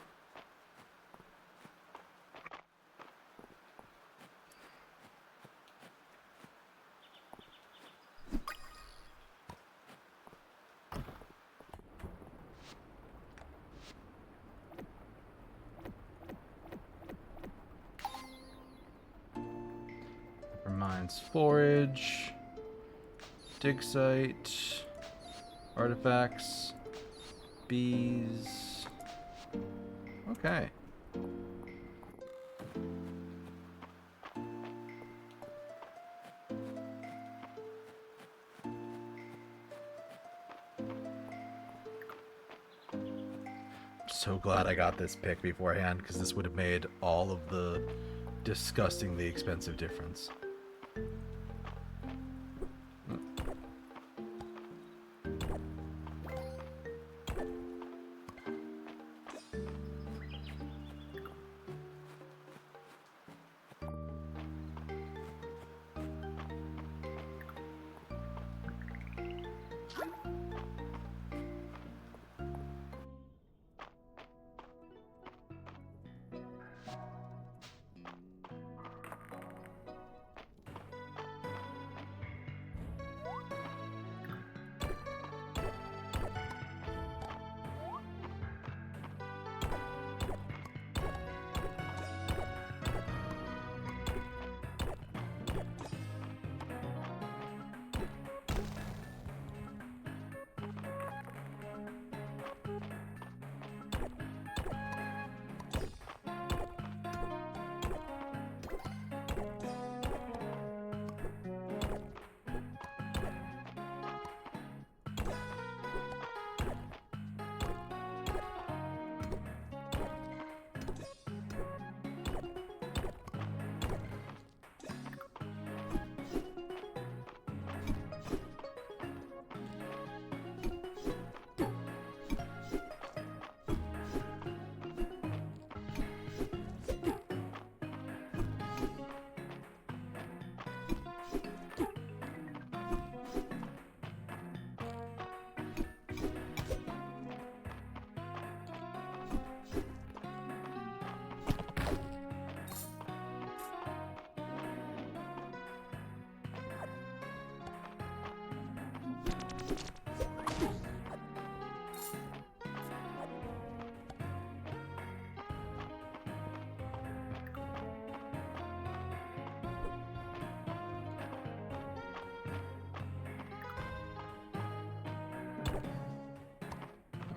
S1: Mines, forage, dig site, artifacts, bees. Okay. So glad I got this pick beforehand, because this would have made all of the disgustingly expensive difference.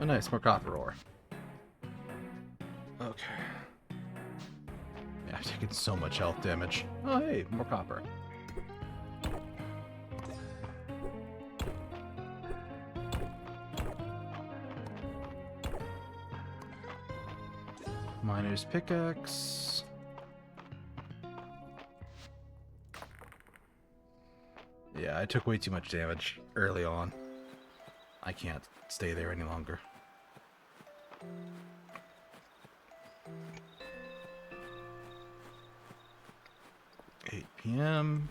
S1: Oh, nice, more copper ore. Okay. Yeah, I've taken so much health damage. Oh, hey, more copper. Miner's pickaxe. Yeah, I took way too much damage early on. I can't stay there any longer. 8 p.m.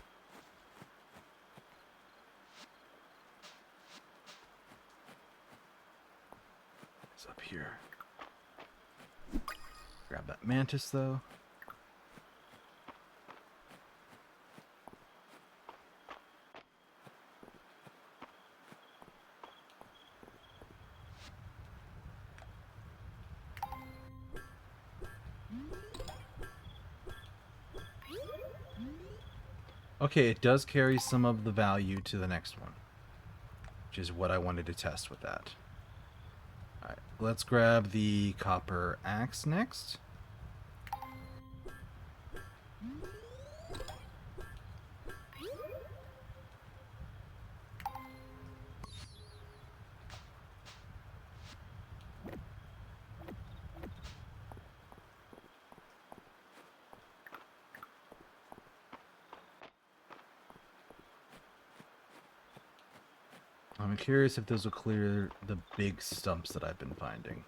S1: It's up here. Grab that mantis, though. Okay, it does carry some of the value to the next one, which is what I wanted to test with that. Alright, let's grab the copper axe next. I'm curious if those will clear the big stumps that I've been finding.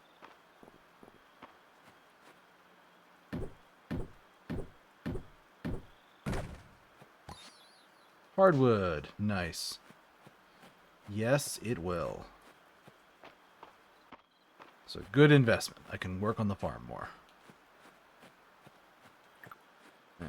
S1: Hardwood. Nice. Yes, it will. So good investment. I can work on the farm more. And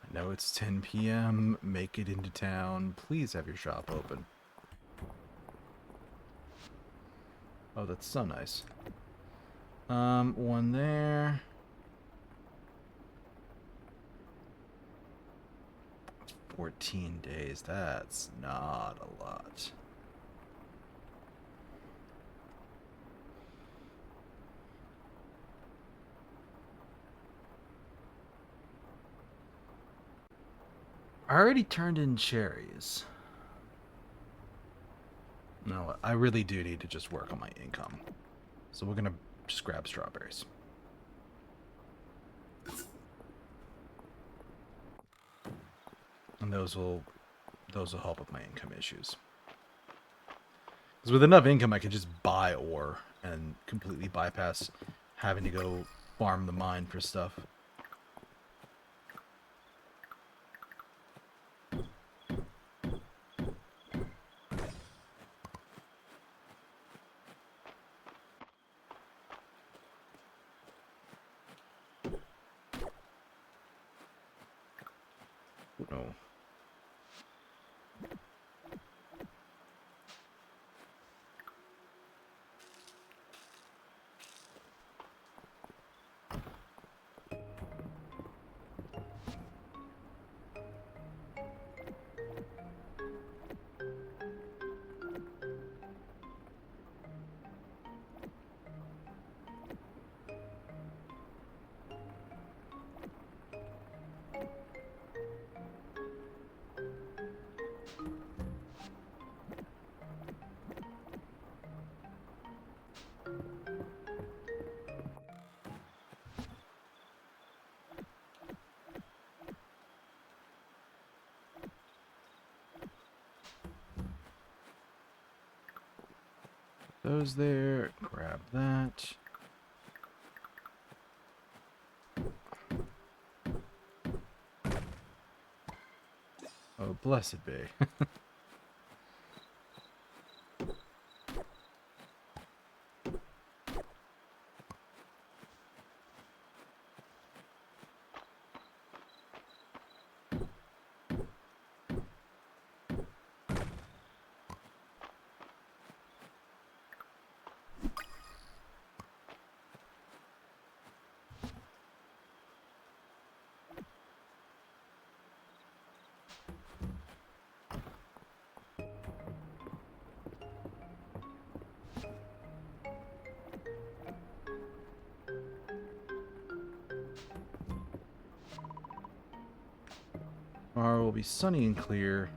S1: I know it's 10 p.m. Make it into town. Please have your shop open. Oh, that's so nice. One there. 14 days. That's not a lot. I already turned in cherries. No, I really do need to just work on my income. So we're gonna just grab strawberries. And those will help with my income issues. Because with enough income, I can just buy ore and completely bypass having to go farm the mine for stuff. No. Those there, grab that. Oh, blessed be. Tomorrow will be sunny and clear.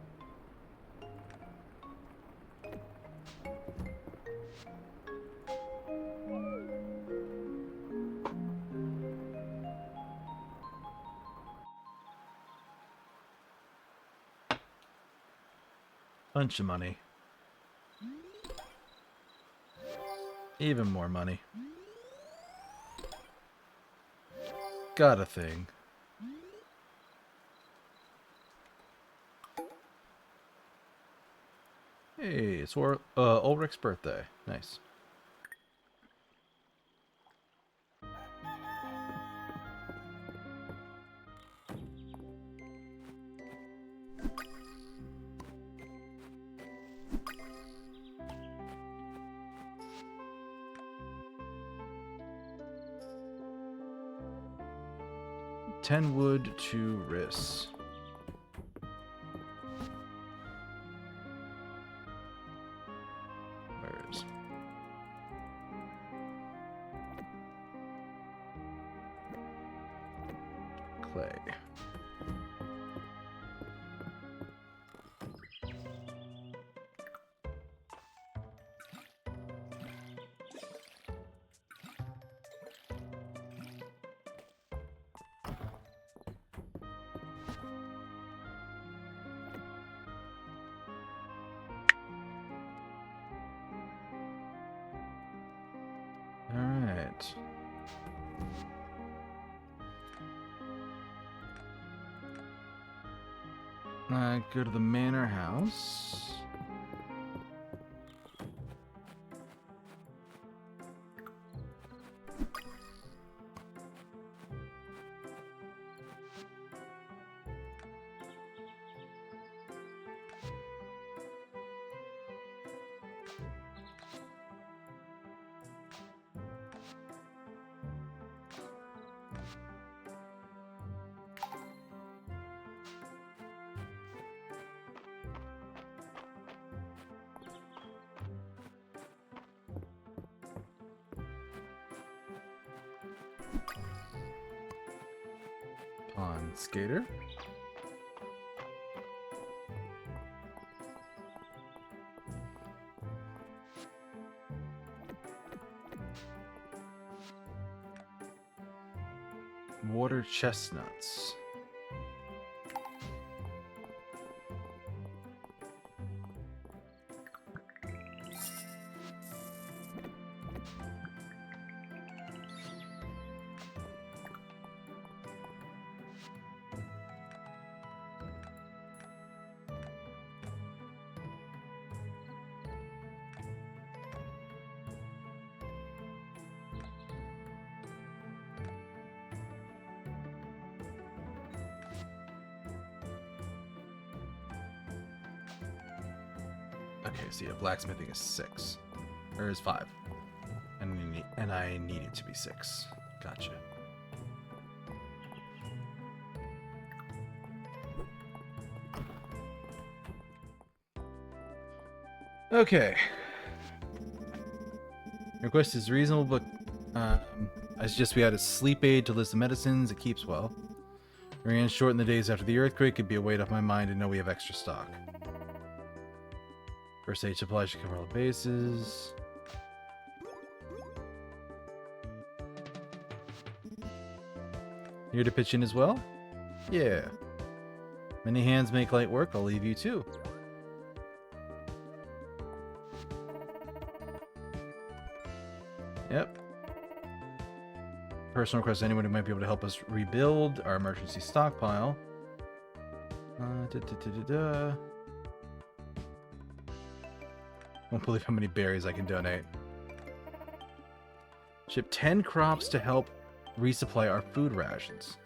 S1: Bunch of money. Even more money. Got a thing. Hey, it's Ulrich's birthday. Nice. Ten wood to Riss. Where is clay? Alright. Go to the manor house. Pond skater. Water chestnuts. Okay, so yeah, blacksmithing is 6. Or is 5. And I need it to be 6. Gotcha. Okay. Your request is reasonable, but I suggest we add a sleep aid to list of medicines. It keeps well. We're going to shorten the days after the earthquake. It'd be a weight off my mind to know we have extra stock. First aid supply should cover all the bases. Here to pitch in as well? Yeah. Many hands make light work. I'll leave you too. Yep. Personal request, anyone who might be able to help us rebuild our emergency stockpile. Won't believe how many berries I can donate. Ship 10 crops to help resupply our food rations.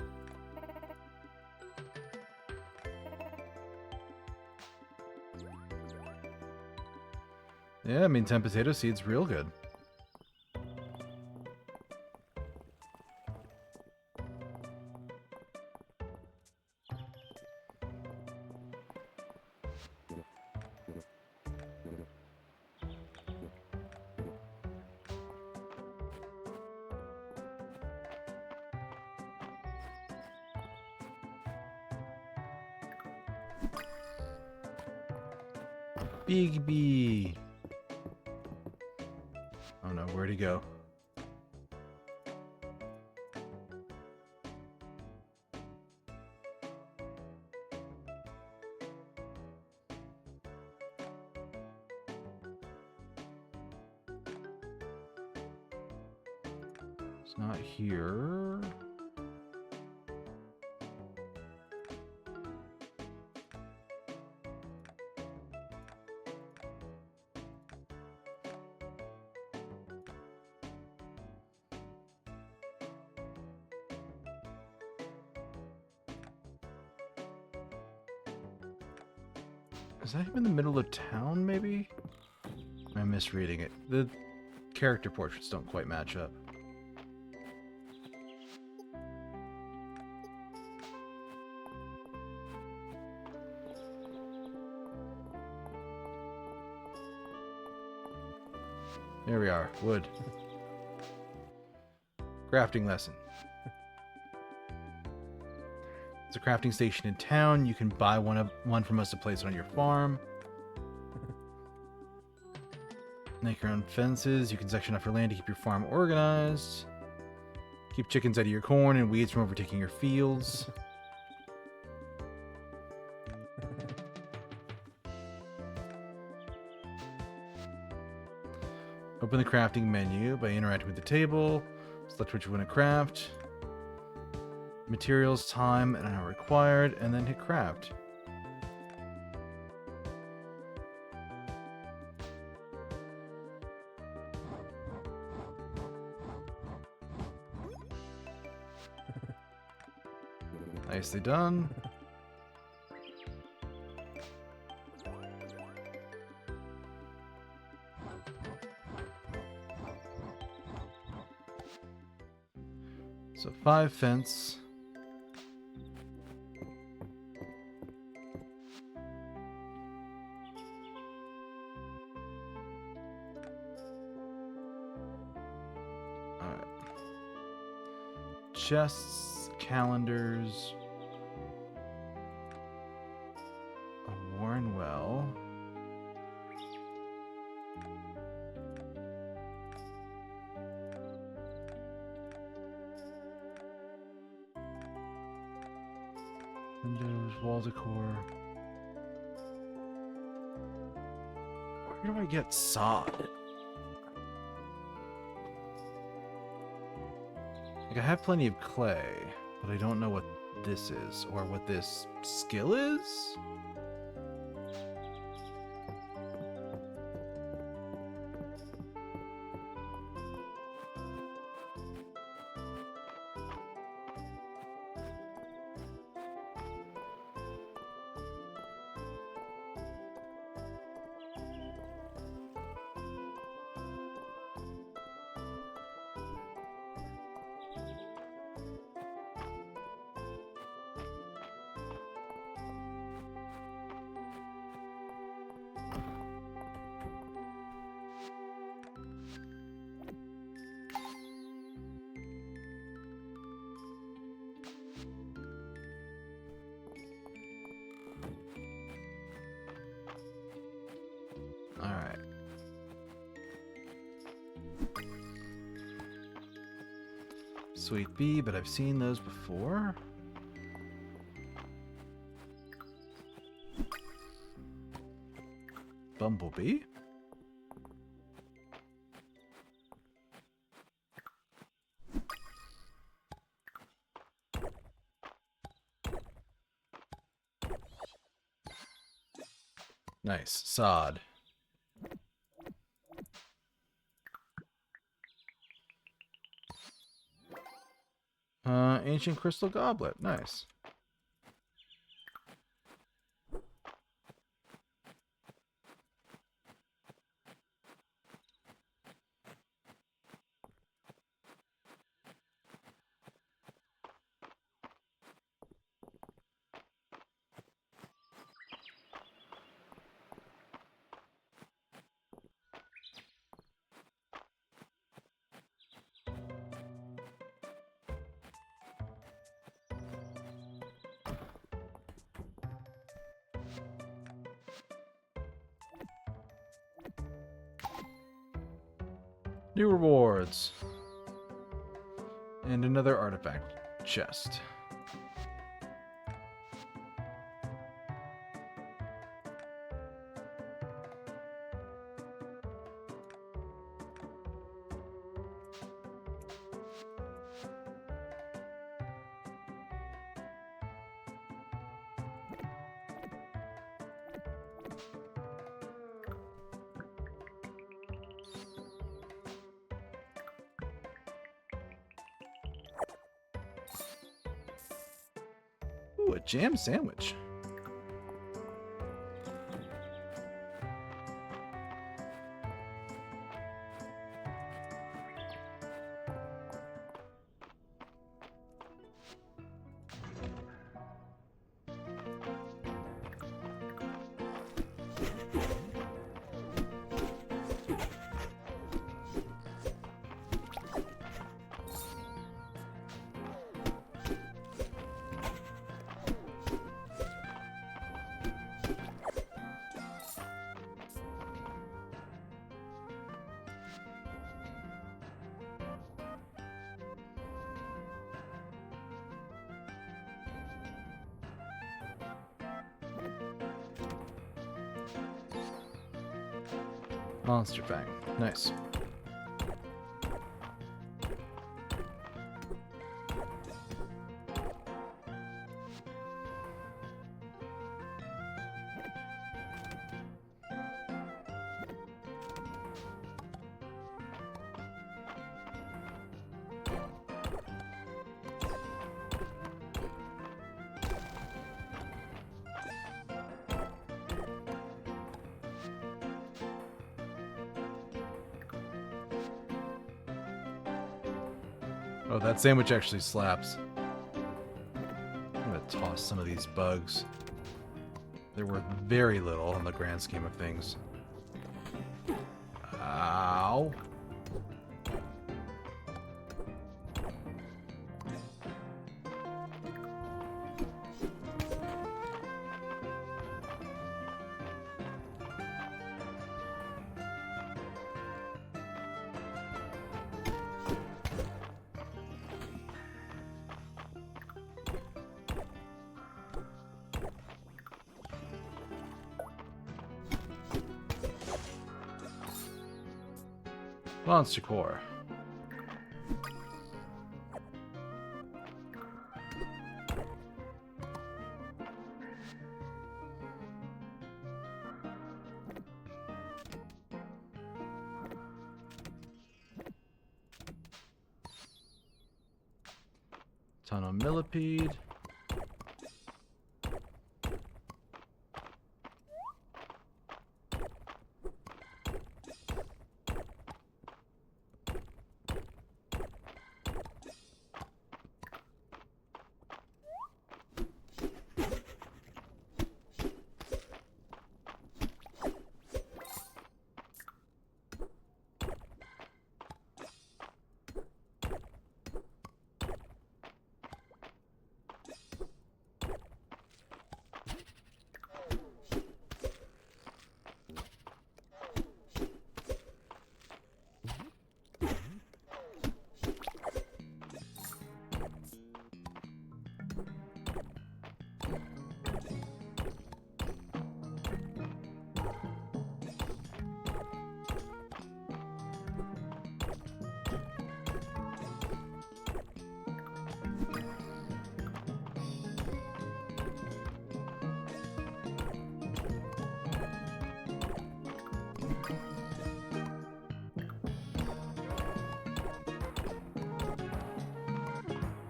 S1: Yeah, I mean, 10 potato seeds, real good. Big bee. Oh no, where'd he go? It's not here. Is that him in the middle of town, maybe? I'm misreading it. The character portraits don't quite match up. There we are. Wood. Crafting lesson. It's a crafting station in town. You can buy one from us to place it on your farm. Make your own fences. You can section off your land to keep your farm organized. Keep chickens out of your corn and weeds from overtaking your fields. Open the crafting menu by interacting with the table. Select what you want to craft. Materials, time, and are required, and then hit craft. Nicely done. So 5 fence. Alright. Chests, calendars. A worn well. Windows, wall decor. Where do I get sod? Like, I have plenty of clay, but I don't know what this is, or what this skill is? Alright. Sweet bee, but I've seen those before. Bumblebee. Nice. Sod. Ancient crystal goblet. Nice. New rewards. And another artifact chest. Ooh, a jam sandwich. Monster Fang. Nice. Oh, that sandwich actually slaps. I'm gonna toss some of these bugs. They're worth very little in the grand scheme of things. Ow. Monster Core. Ton of millipede.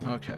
S1: Okay.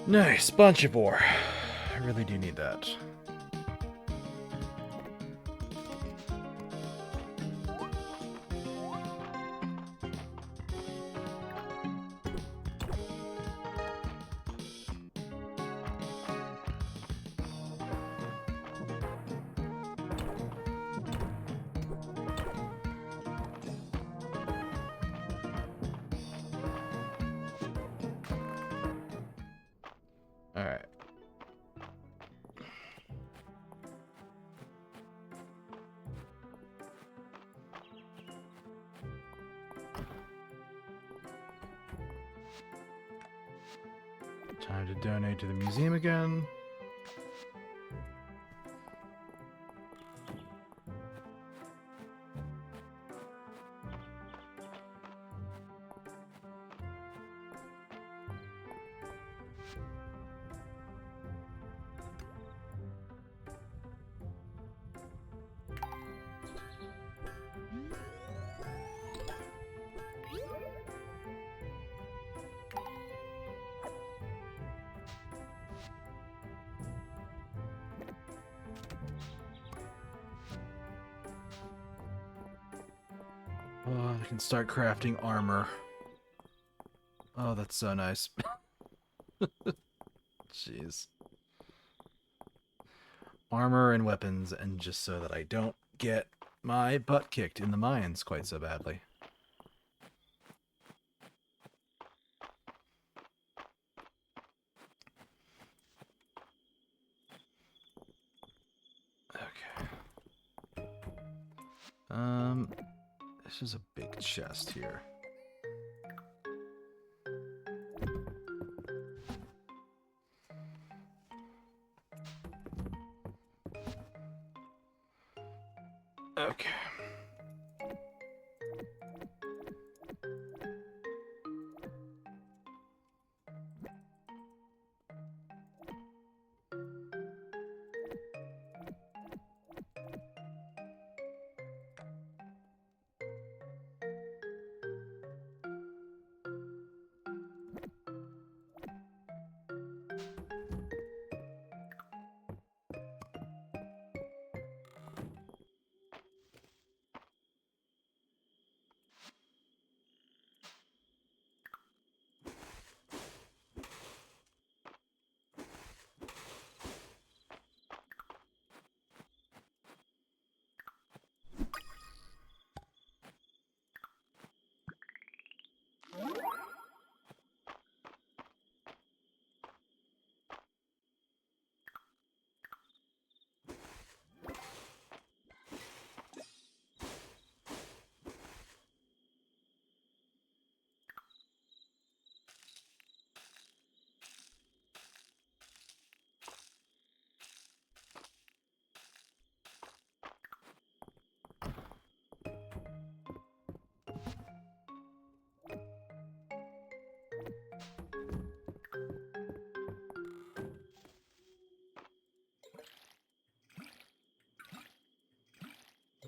S1: Nice, bunch of ore. I really do need that. Alright. Time to donate to the museum again. Oh, I can start crafting armor. Oh, that's so nice. Jeez. Armor and weapons, and just so that I don't get my butt kicked in the mines quite so badly. Okay. This is a big chest here. Okay.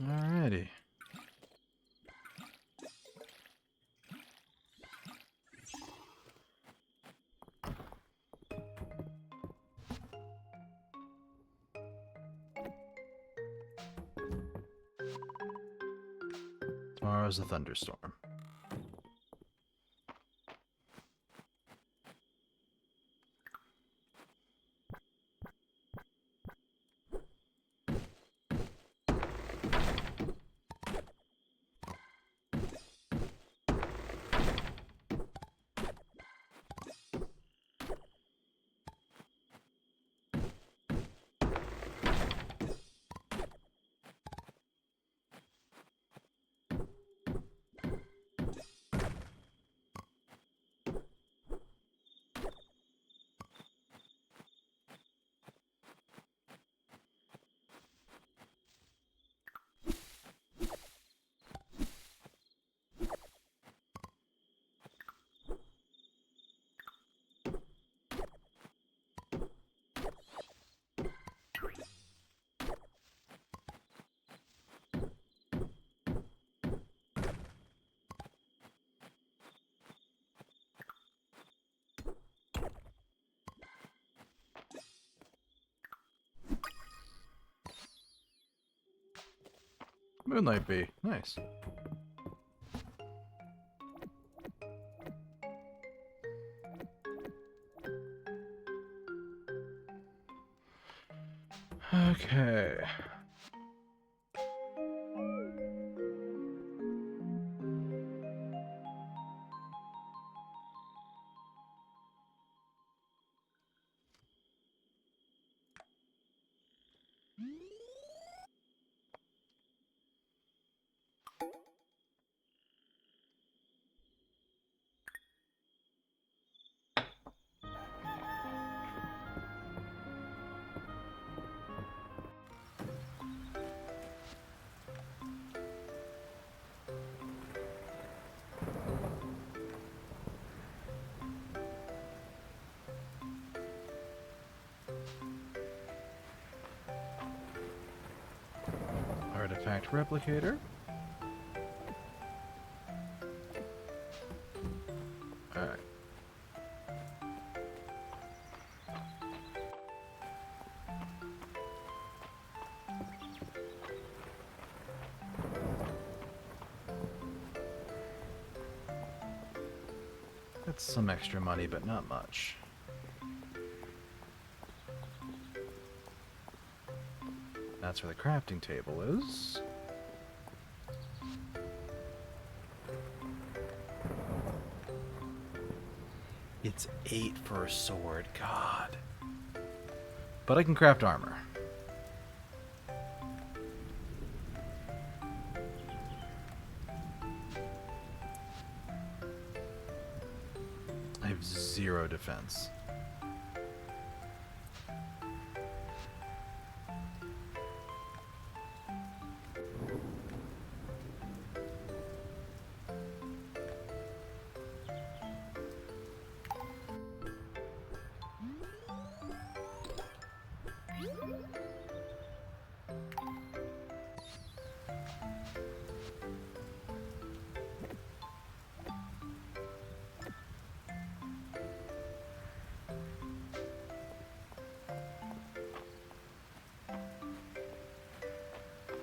S1: Alrighty. Tomorrow's a thunderstorm. Moonlight bee. Nice. Okay. Artifact replicator. Alright. That's some extra money, but not much. That's where the crafting table is. It's 8 for a sword, God. But I can craft armor. I have 0 defense.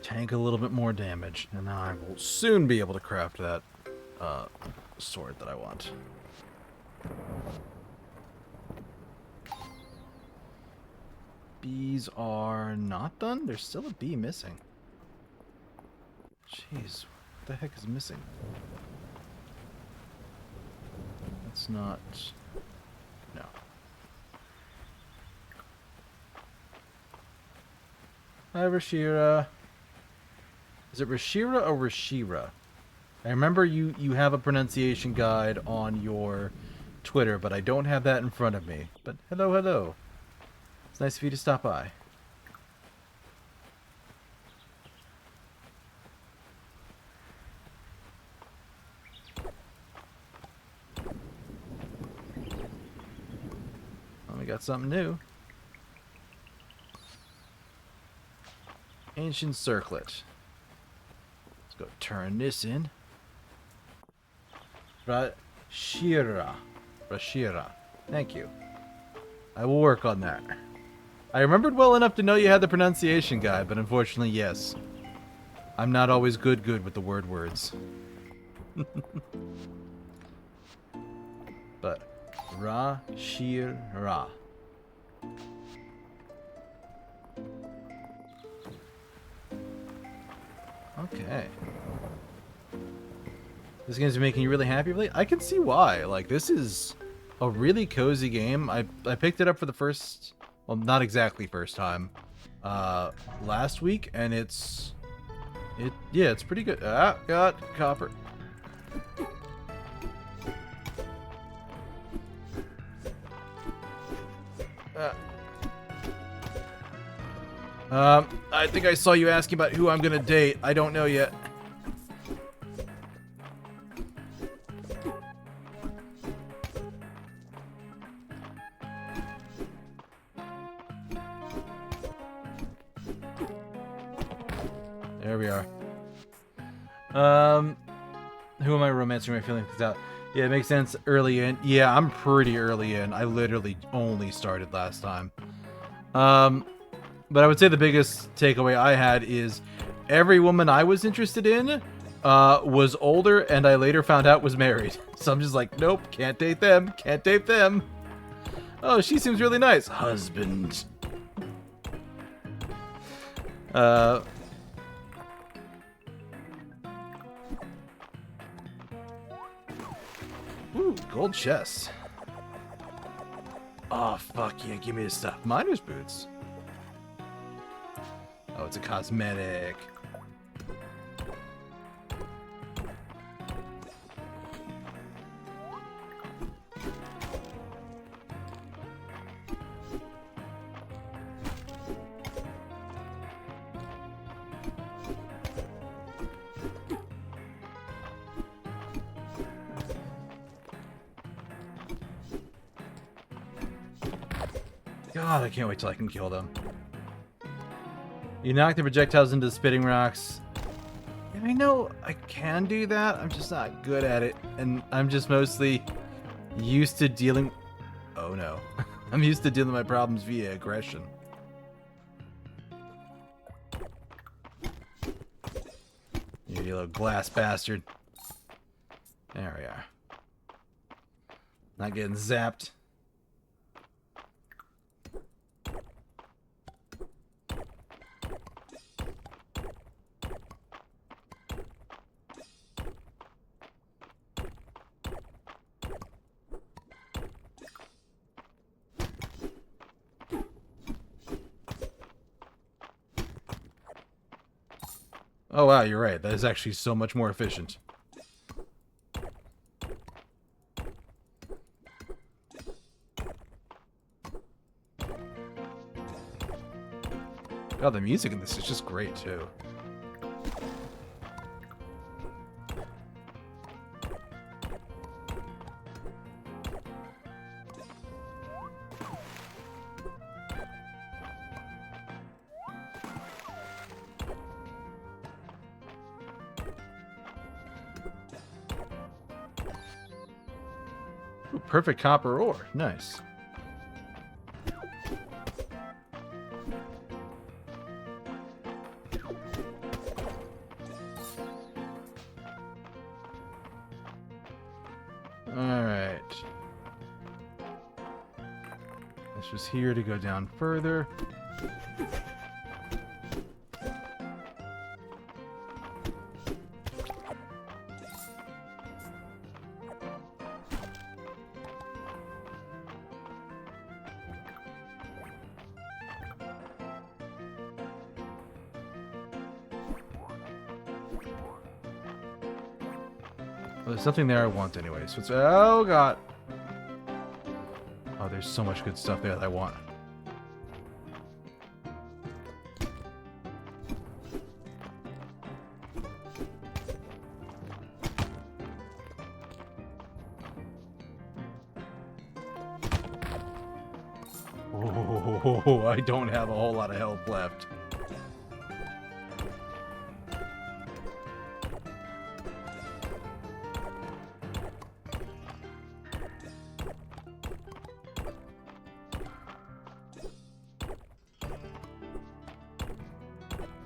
S1: Tank a little bit more damage, and I will soon be able to craft that sword that I want. Bees are not done? There's still a bee missing. Jeez, what the heck is missing? That's not... No. Hi, Rashira. Is it Rashira or Rashira? I remember you have a pronunciation guide on your Twitter, but I don't have that in front of me. But hello, hello. It's nice of you to stop by. Oh, we got something new. Ancient circlet. Let's go turn this in. Rashira. Rashira. Thank you. I will work on that. I remembered well enough to know you had the pronunciation guide, but unfortunately, yes. I'm not always good with the words. But Rashira. Okay. This game's been making you really happy lately? I can see why. Like, this is a really cozy game. I picked it up for the first... Well, not exactly first time. Last week, and it's pretty good. Ah, got copper. I think I saw you asking about who I'm gonna date. I don't know yet. There we are. Who am I romancing my feelings out? Yeah, it makes sense. Early in. Yeah, I'm pretty early in. I literally only started last time. But I would say the biggest takeaway I had is every woman I was interested in was older, and I later found out was married. So I'm just like, nope, can't date them, can't date them. Oh, she seems really nice. Husband. Ooh, gold chest. Oh, fuck yeah, give me this stuff. Miner's boots. Oh, it's a cosmetic. God, I can't wait till I can kill them. You knock the projectiles into the spitting rocks. I know I can do that. I'm just not good at it. And I'm just mostly used to dealing... Oh no. I'm used to dealing with my problems via aggression. You little glass bastard. There we are. Not getting zapped. Oh wow, you're right. That is actually so much more efficient. God, the music in this is just great too. Ooh, perfect copper ore. Nice. Alright. This was here to go down further. Well, there's something there I want anyway. So it's... Oh, God. Oh, there's so much good stuff there that I want. Oh, I don't have a whole lot of health left.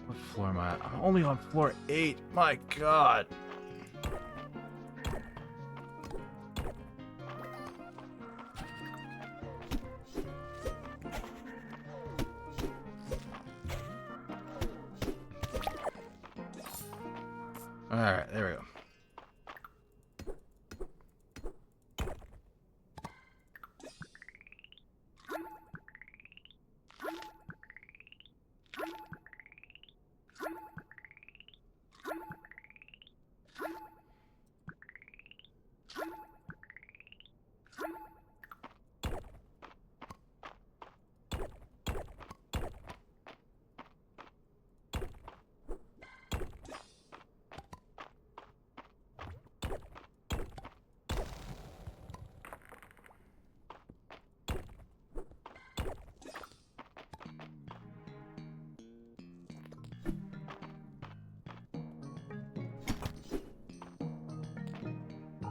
S1: What floor am I at? I'm only on floor 8. My God. Alright, there we go.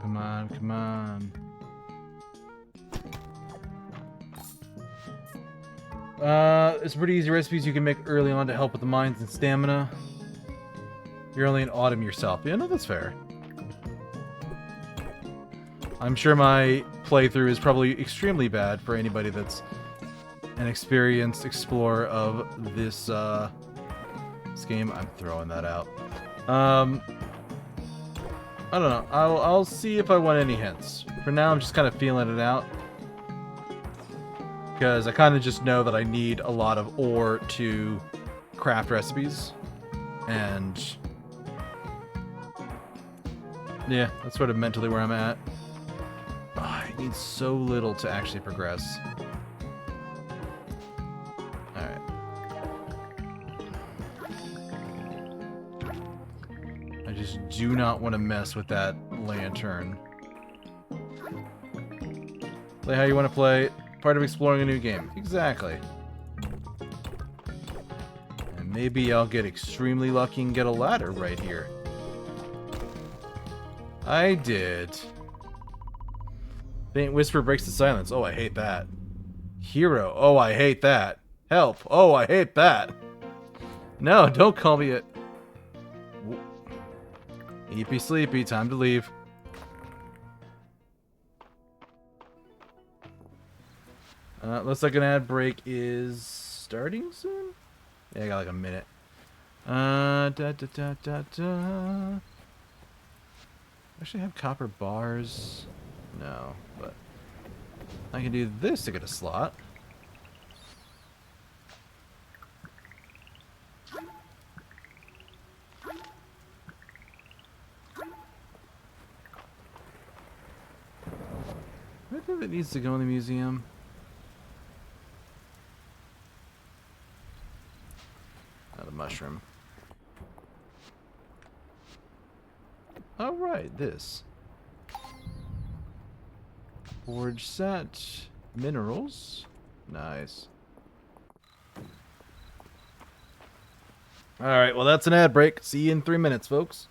S1: Come on, come on. It's pretty easy recipes you can make early on to help with the mines and stamina. You're only in autumn yourself. Yeah, no, that's fair. I'm sure my playthrough is probably extremely bad for anybody that's an experienced explorer of this game. I'm throwing that out. I don't know. I'll see if I want any hints. For now, I'm just kind of feeling it out. Because I kind of just know that I need a lot of ore to craft recipes. And yeah, that's sort of mentally where I'm at. Oh, I need so little to actually progress. Alright. I just do not want to mess with that lantern. Play how you want to play. Part of exploring a new game. Exactly. And maybe I'll get extremely lucky and get a ladder right here. I did. Faint whisper breaks the silence. Oh, I hate that. Hero. Oh, I hate that. Help. Oh, I hate that. No, don't call me a... Eepy sleepy. Time to leave. Looks like an ad break is starting soon? Yeah, I got like a minute. Actually have copper bars. No, but I can do this to get a slot. I think it needs to go in the museum. Not a mushroom. Alright, this. Forge set. Minerals. Nice. Alright, well that's an ad break. See you in 3 minutes, folks.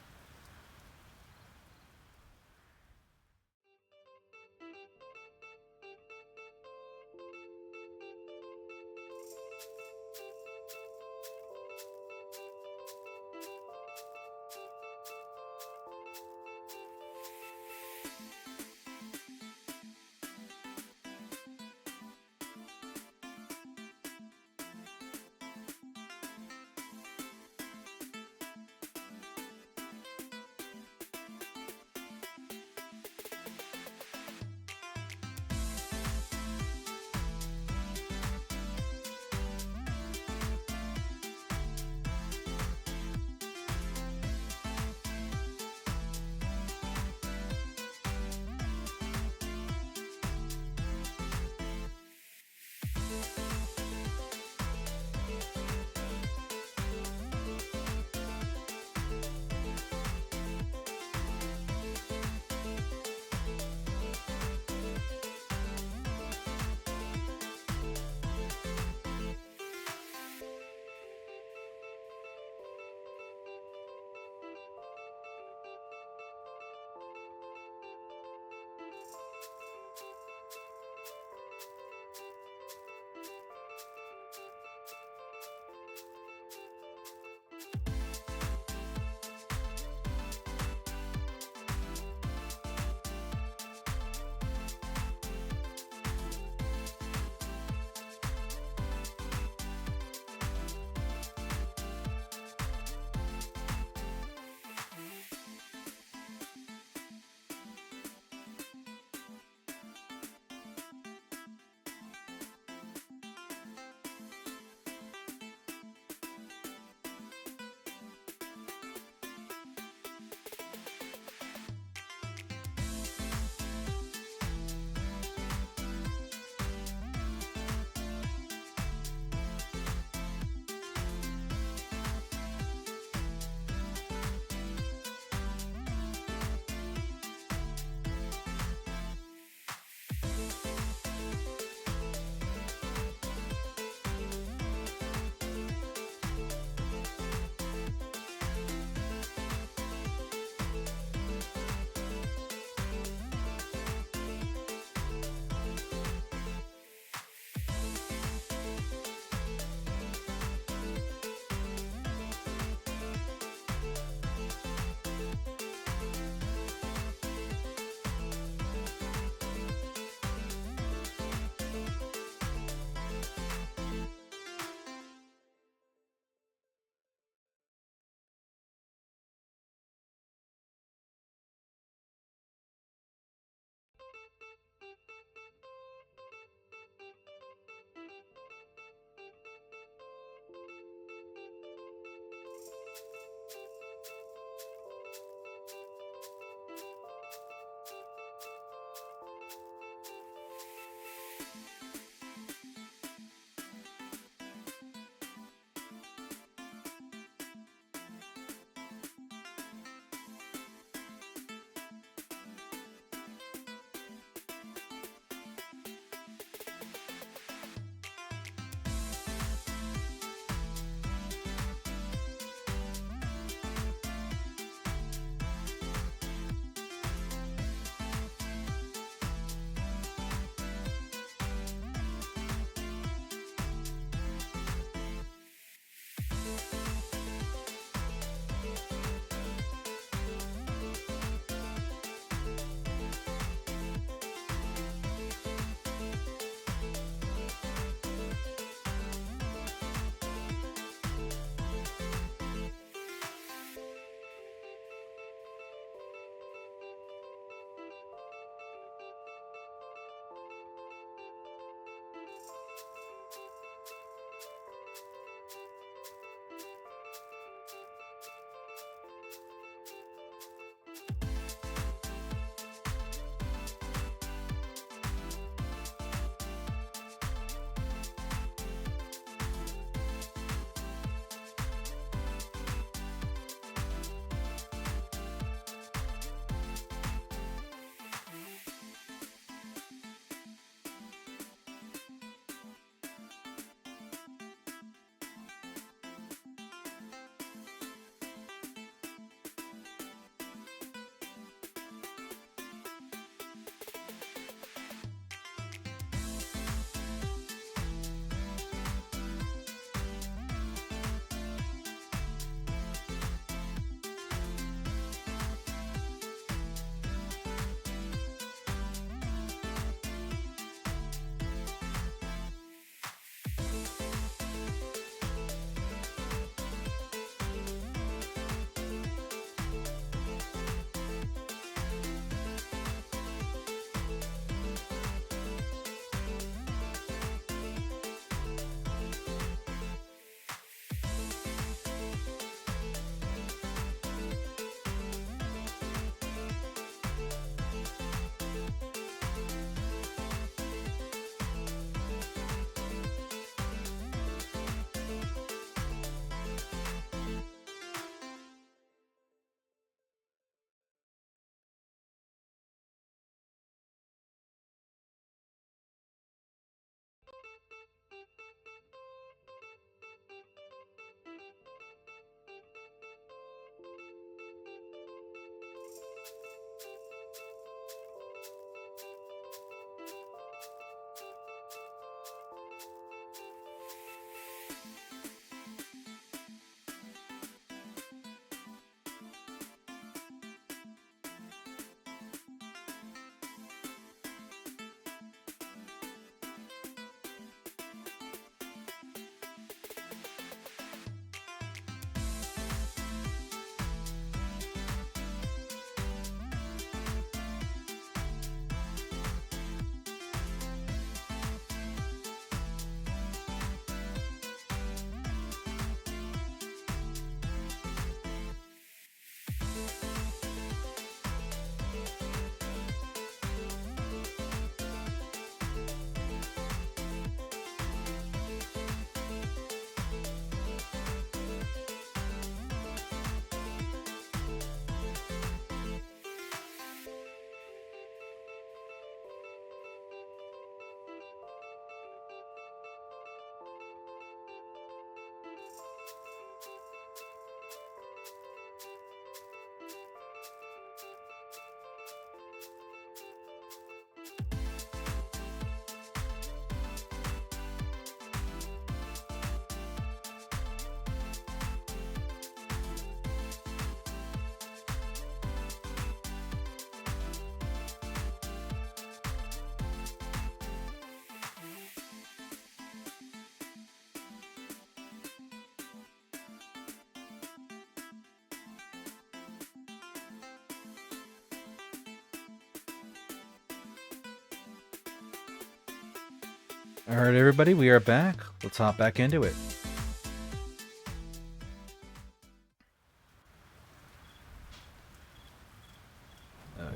S1: Alright, everybody, we are back. Let's hop back into it.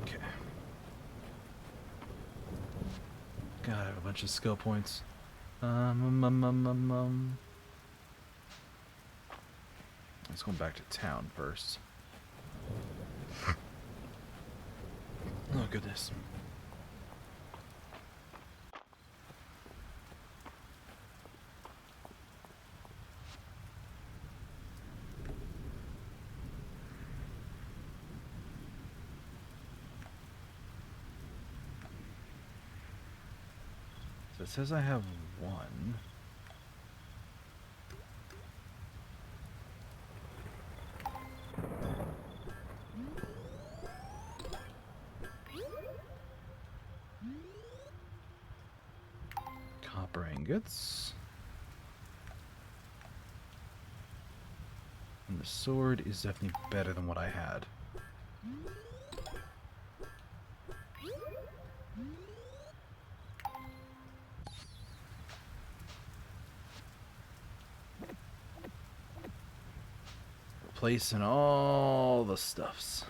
S1: Okay. God, I have a bunch of skill points. Let's go back to town first. Oh, goodness. So it says I have one. Copper ingots. And the sword is definitely better than what I had. Replacing all the stuffs.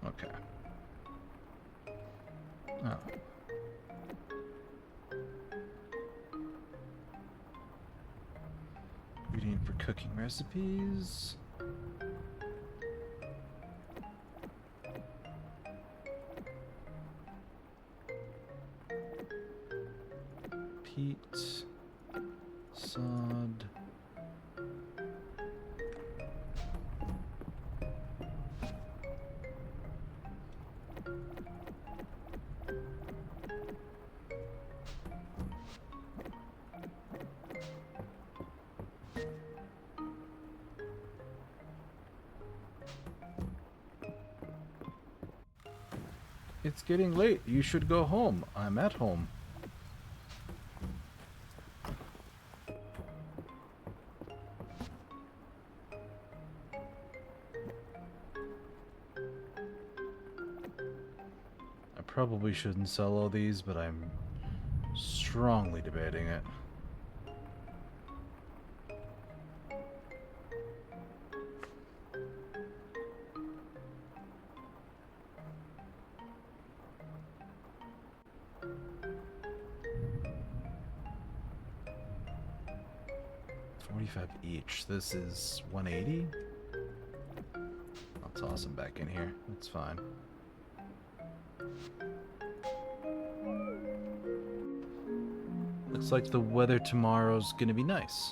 S1: Okay. Oh. Reading for cooking recipes. Peat. Sod. It's getting late. You should go home. I'm at home. I probably shouldn't sell all these, but I'm strongly debating it. $45 each. This is $180. I'll toss them back in here. That's fine. Looks like the weather tomorrow's gonna be nice.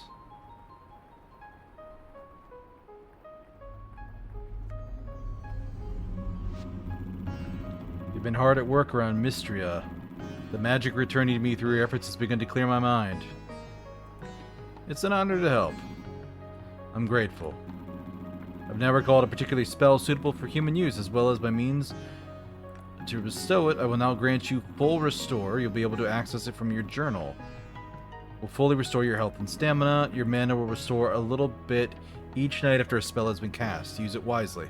S1: You've been hard at work around Mistria. The magic returning to me through your efforts has begun to clear my mind. It's an honor to help. I'm grateful. I've now recalled a particular spell suitable for human use, as well as by means to bestow it, I will now grant you full restore. You'll be able to access it from your journal. Will fully restore your health and stamina. Your mana will restore a little bit each night after a spell has been cast. Use it wisely.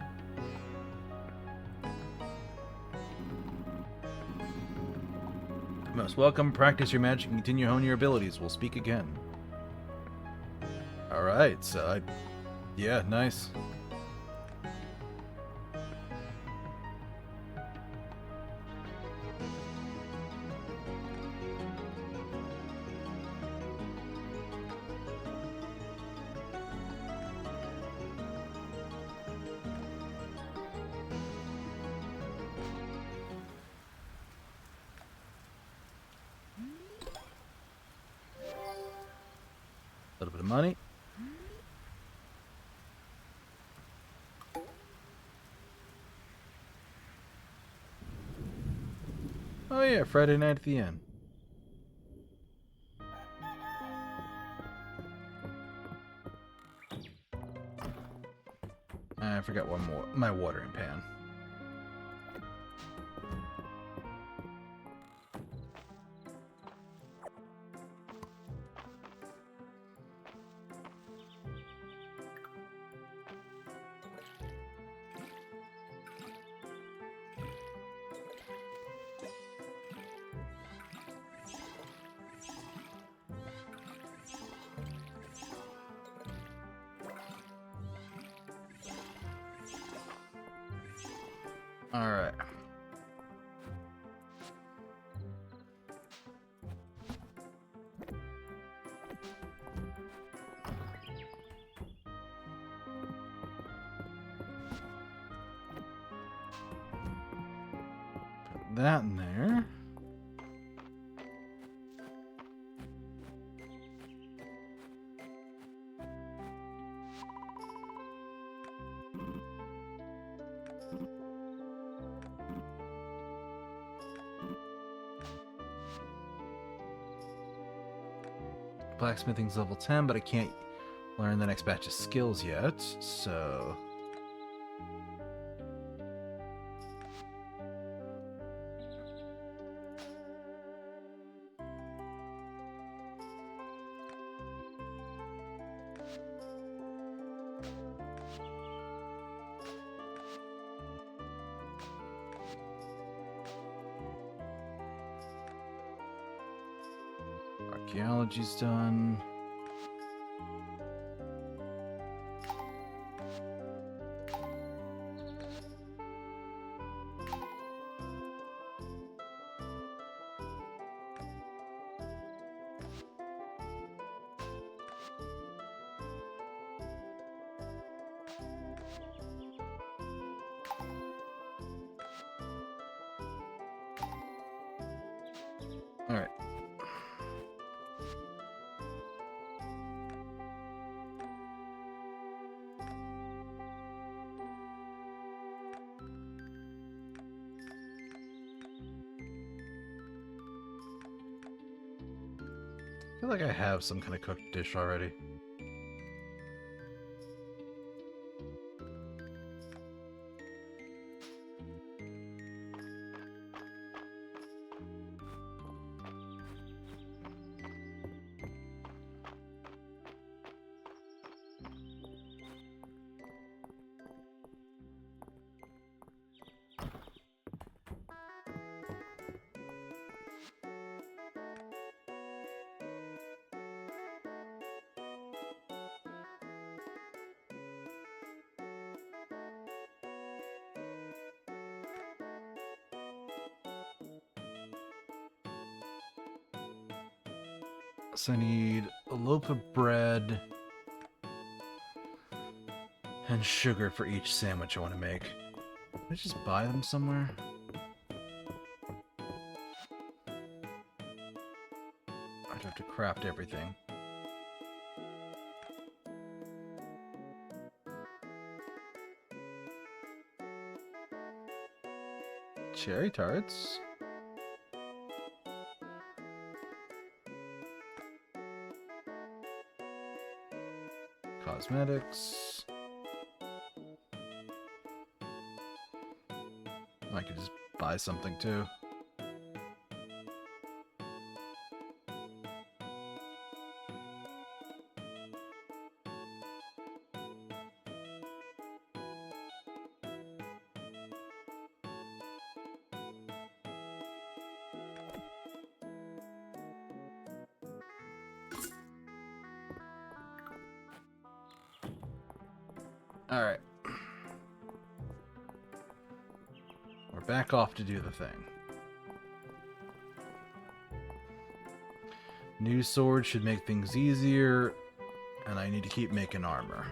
S1: Most welcome. Practice your magic and continue honing your abilities. We'll speak again. Alright, so yeah, nice. little bit of money. Oh yeah, Friday night at the inn. I forgot one more. My watering pan. All right. Put that in there. Blacksmithing's level 10, but I can't learn the next batch of skills yet, so... Archaeology's done. All right. I feel like I have some kind of cooked dish already. So I need a loaf of bread and sugar for each sandwich I want to make. Can I just buy them somewhere? I'd have to craft everything. Cherry tarts. Cosmetics. I could just buy something too. All right. We're back off to do the thing. New sword should make things easier, and I need to keep making armor.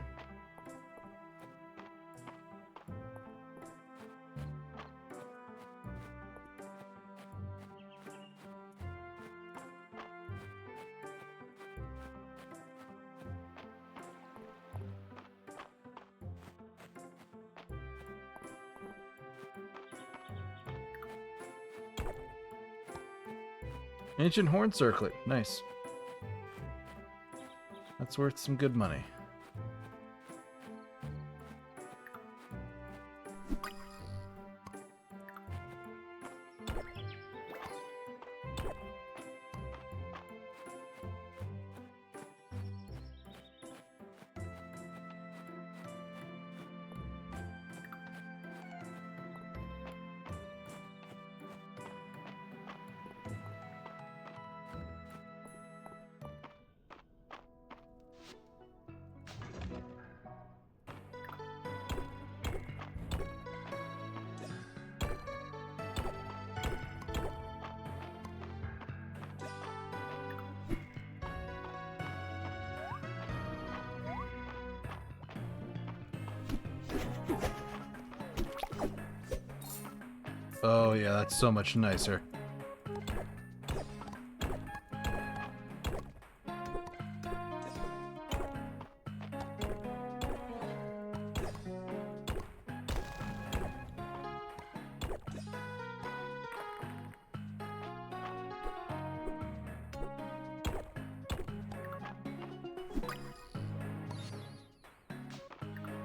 S1: Ancient horn circlet. Nice. That's worth some good money. Oh yeah, that's so much nicer.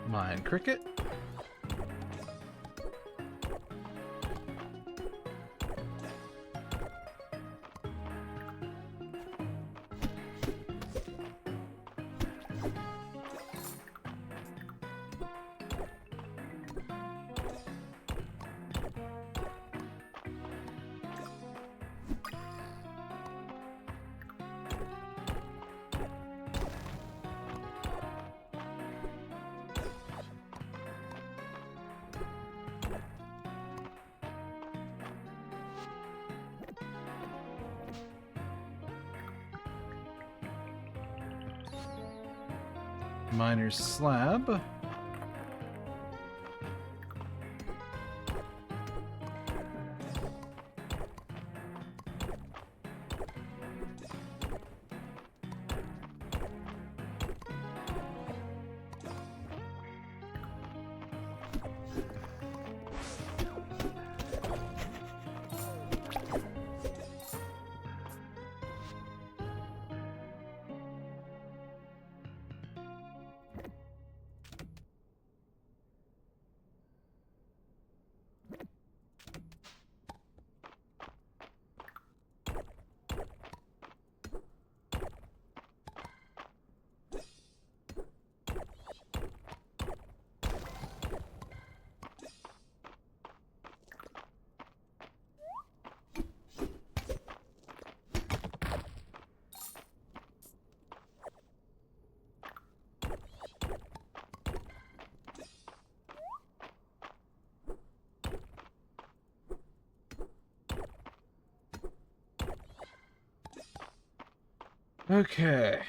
S1: Mine cricket. Miner's slab. Okay.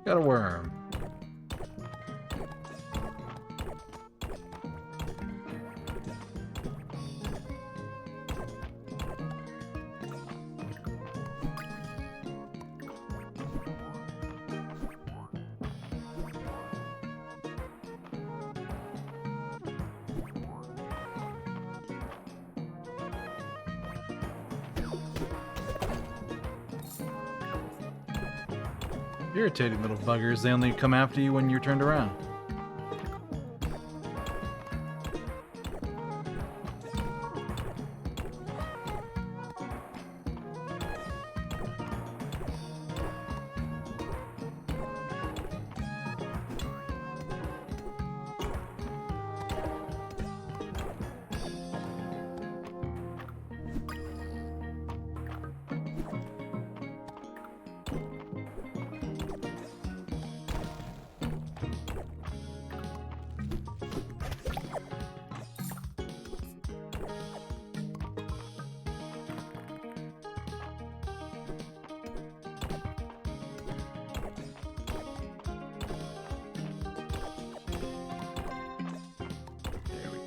S1: Got a worm. Irritating little buggers. They only come after you when you're turned around.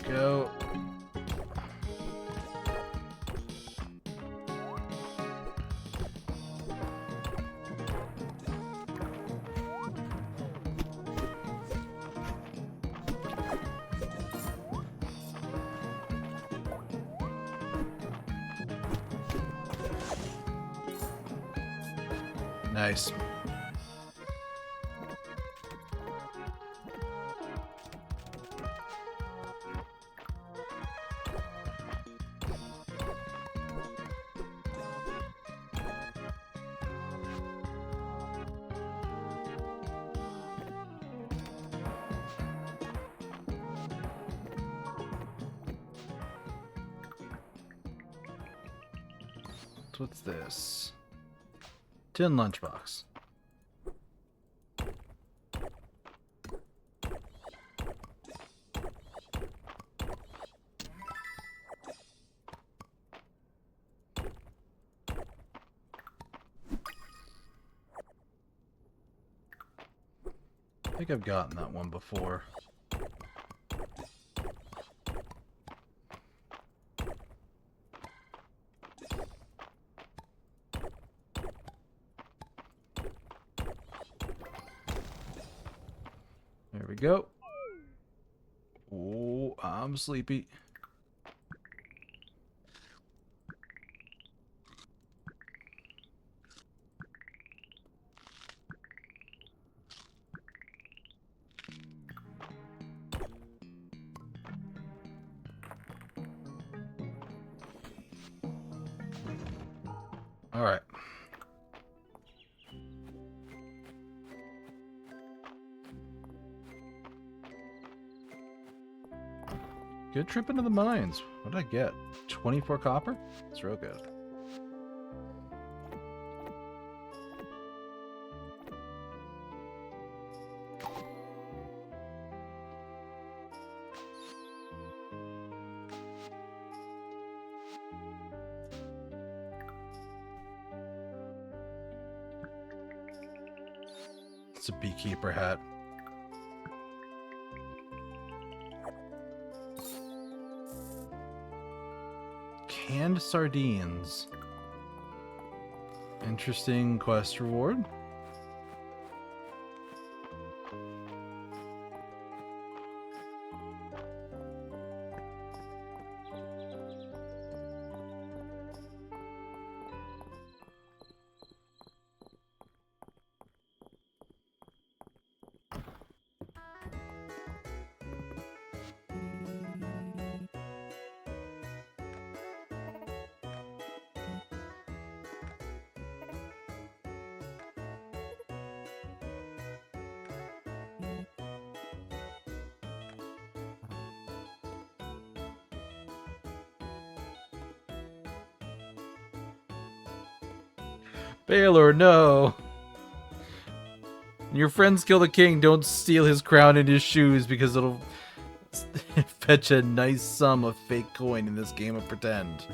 S1: Go. Nice. What's this? Tin lunchbox. I think I've gotten that one before. There we go. Oh, I'm sleepy. All right. Good trip into the mines. What did I get? 24 copper? That's real good. It's a beekeeper hat. Canned sardines. Interesting quest reward. Baylor, no! When your friends kill the king, don't steal his crown and his shoes because it'll fetch a nice sum of fake coin in this game of pretend.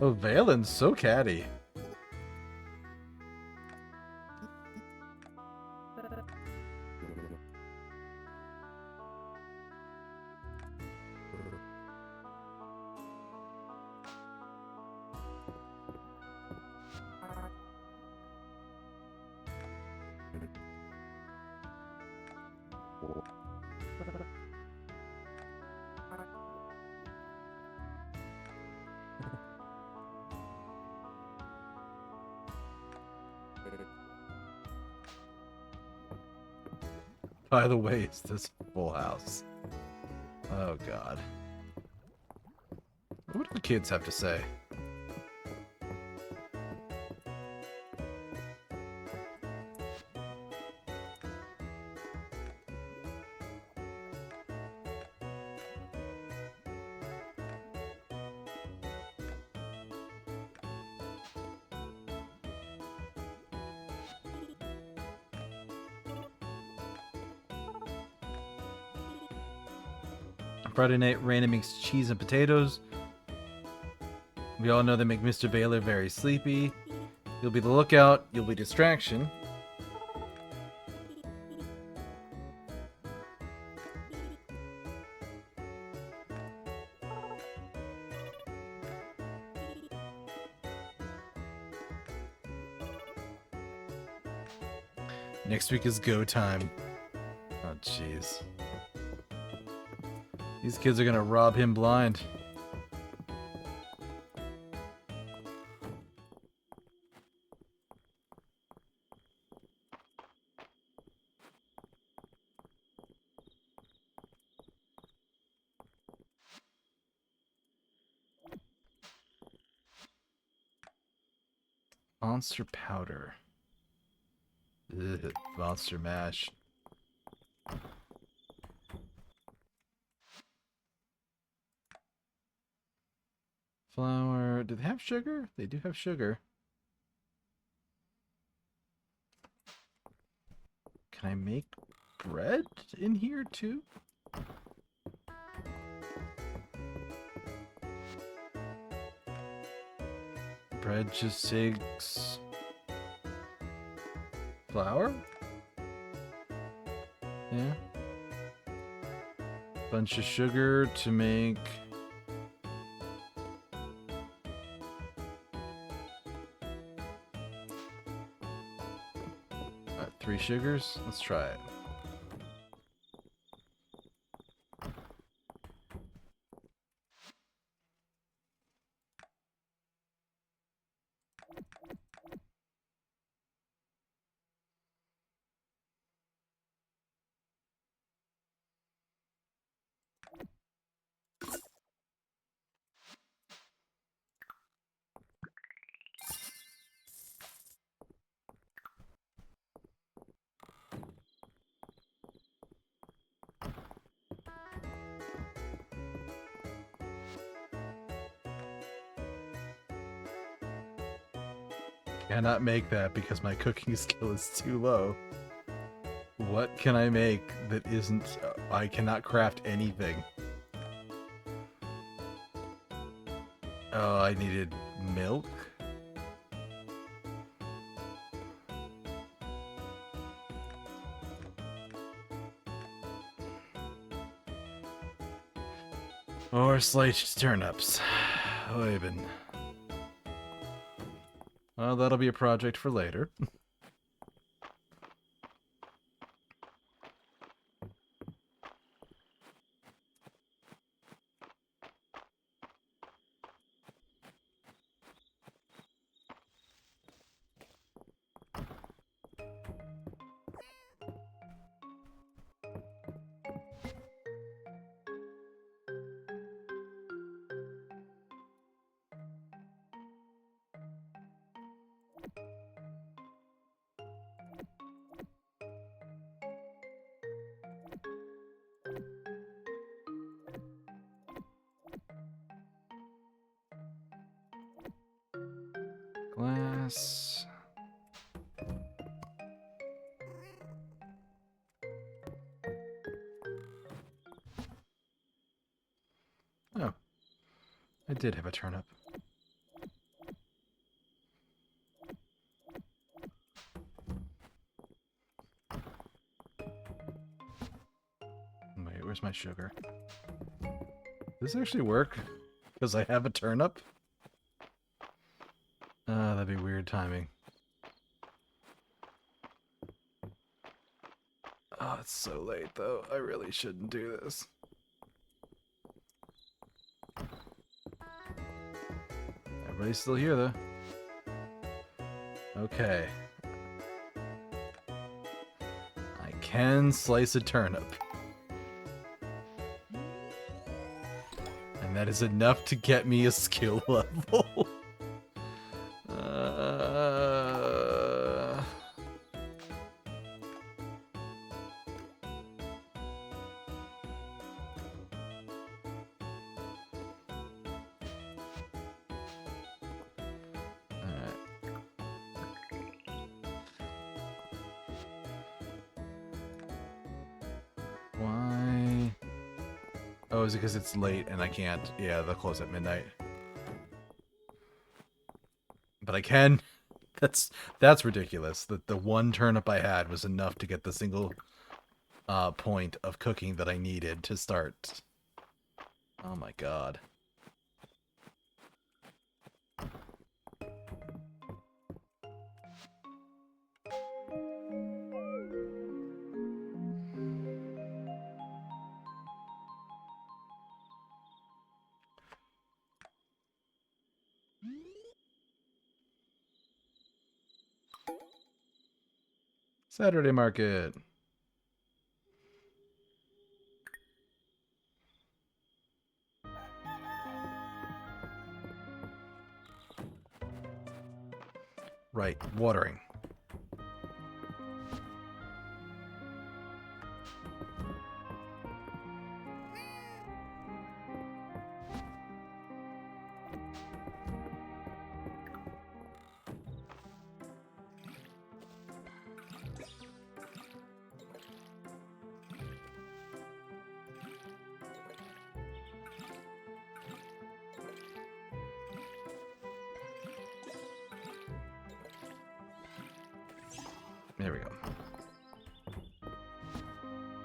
S1: Oh, Valen's so catty. By the way, is this Full House? Oh, God. What do the kids have to say? Friday night, Raina makes cheese and potatoes. We all know they make Mr. Baylor very sleepy. You'll be the lookout. You'll be distraction. Next week is go time. Oh, jeez. These kids are gonna rob him blind. Monster powder. Ugh, monster mash. Flour. Do they have sugar? They do have sugar. Can I make bread in here too? Bread just takes flour? Yeah. Bunch of sugar to make 3 sugars? Let's try it. Cannot make that because my cooking skill is too low. What can I make that isn't... I cannot craft anything. Oh, I needed milk? Or sliced turnips. Oh, even. Well, that'll be a project for later. Glass. Oh. I did have a turnip. Wait, where's my sugar? Does this actually work? Because I have a turnip? That'd be weird timing. Oh, it's so late though. I really shouldn't do this. Everybody's still here though. Okay. I can slice a turnip. And that is enough to get me a skill level. Oh, is it because it's late and I can't? Yeah, they'll close at midnight. But I can. That's ridiculous. That the one turnip I had was enough to get the single point of cooking that I needed to start. Oh my god. Saturday market. Right, watering. There we go.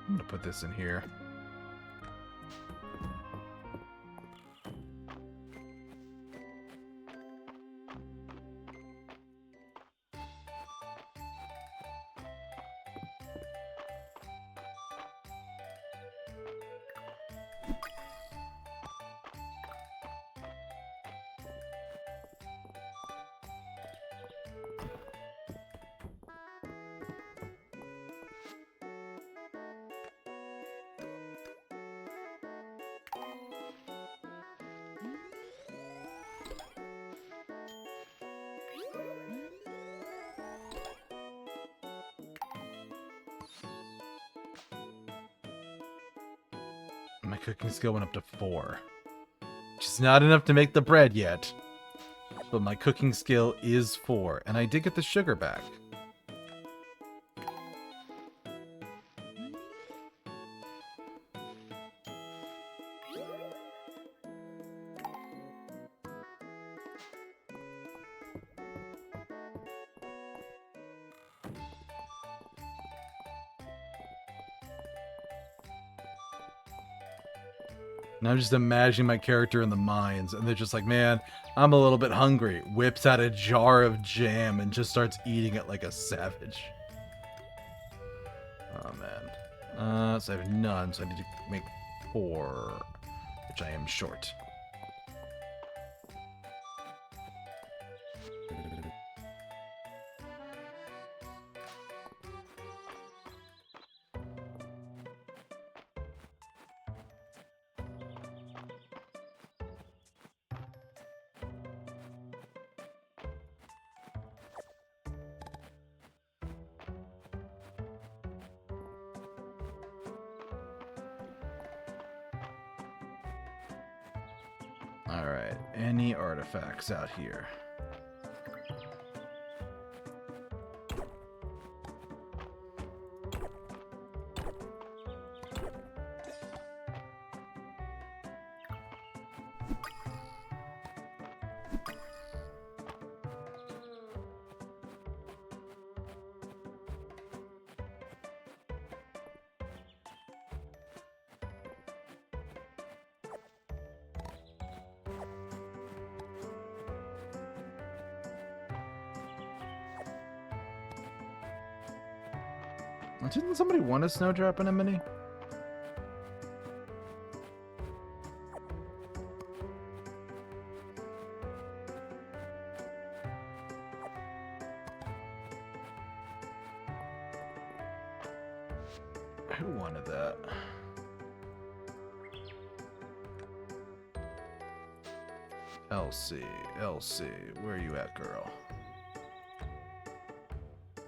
S1: I'm gonna put this in here. My cooking skill went up to 4. Which is not enough to make the bread yet. But my cooking skill is 4. And I did get the sugar back. And I'm just imagining my character in the mines, and they're just like, man, I'm a little bit hungry. Whips out a jar of jam and just starts eating it like a savage. Oh, man. So I have none, so I need to make 4, which I am short. Alright, any artifacts out here? Didn't somebody want a snowdrop in a mini? Who wanted that? Elsie, where are you at, girl?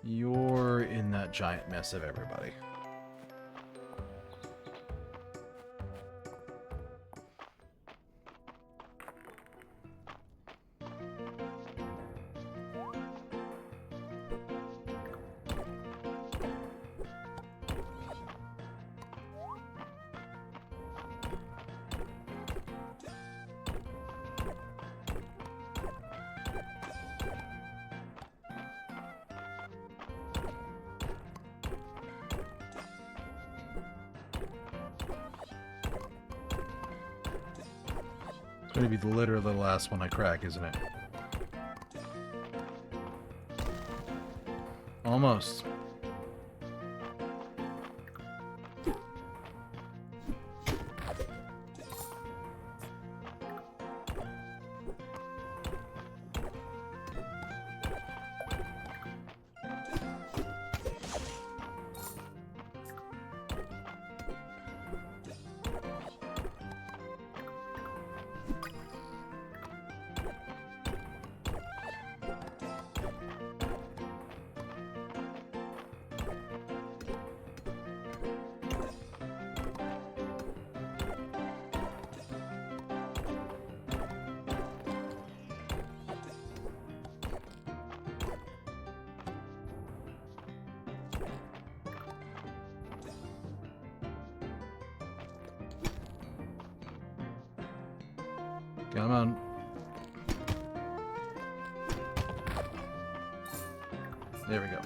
S1: You're in that giant mess of everybody. gonna be literally the last one I crack, isn't it? Almost. Come on. There we go.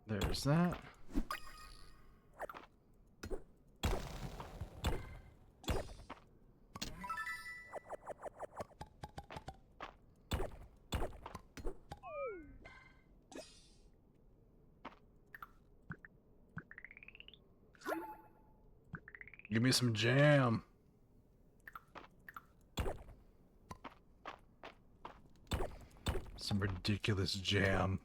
S1: There's that. Give me some jam. Some ridiculous jam.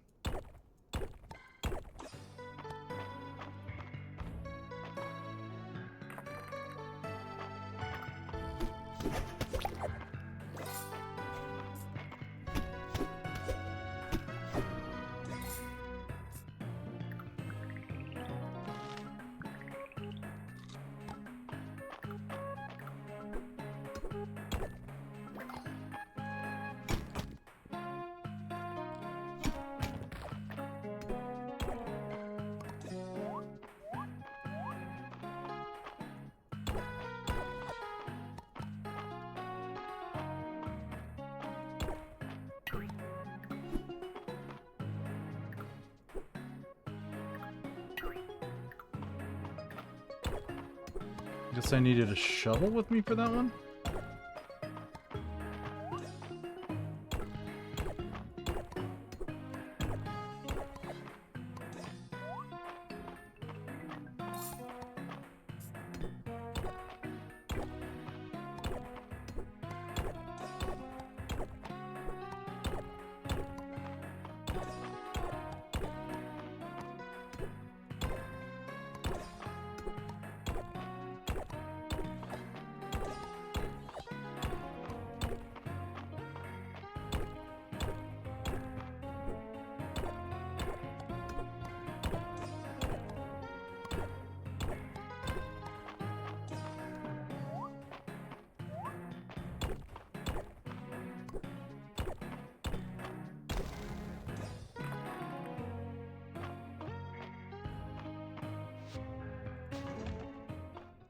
S1: Guess I needed a shovel with me for that one?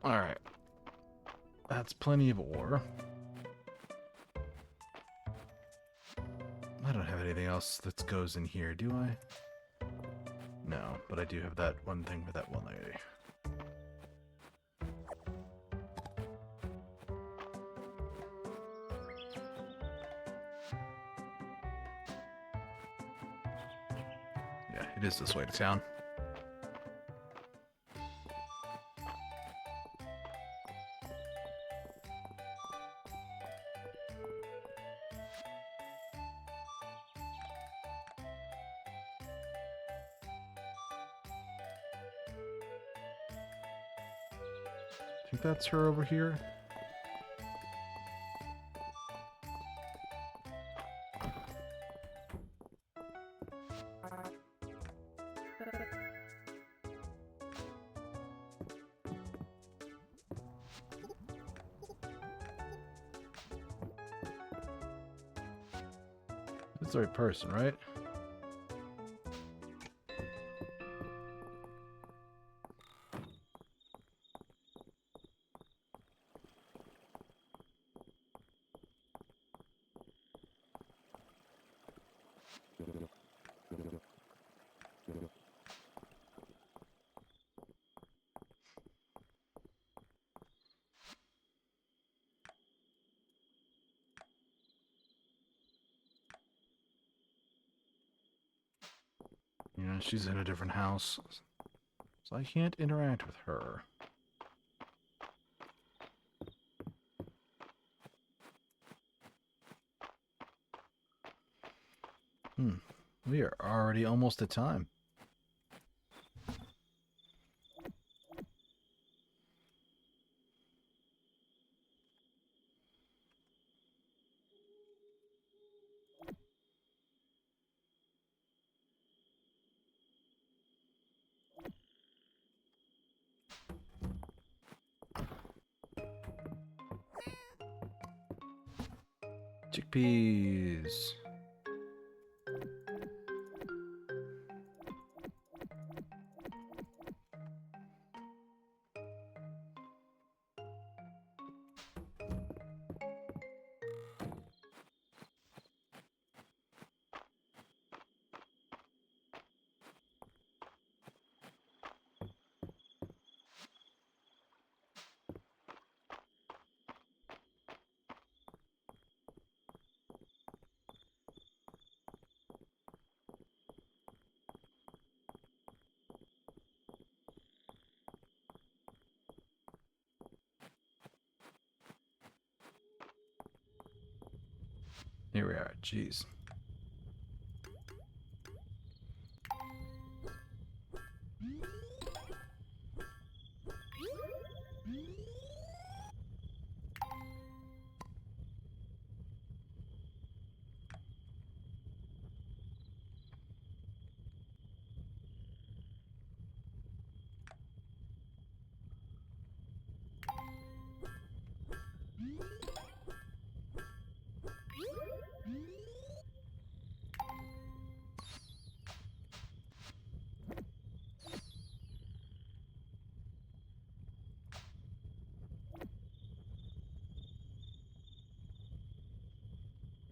S1: Alright. That's plenty of ore. I don't have anything else that goes in here, do I? No, but I do have that one thing for that one lady. Yeah, it is this way to town. I think that's her over here. That's the right person, right? You know, she's in a different house, so I can't interact with her. We are already almost at time. Chickpeas. Here we are. Jeez.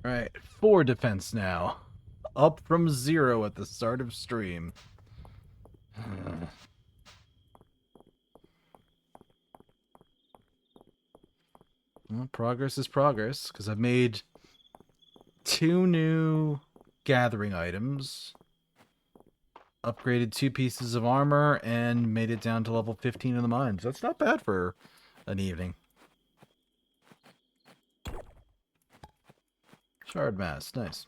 S1: Alright, 4 defense now. Up from 0 at the start of stream. Well, progress is progress, because I've made 2 new gathering items, upgraded 2 pieces of armor, and made it down to level 15 in the mines. That's not bad for an evening. Shard mass, nice.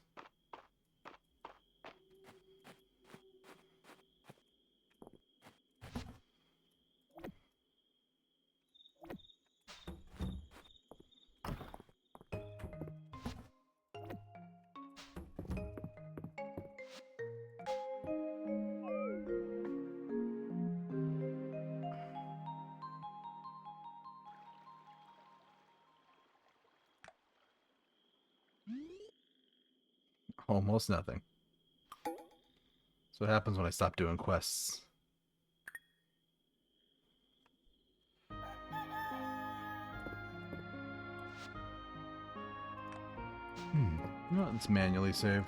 S1: Almost nothing. That's what happens when I stop doing quests. No, let's manually save.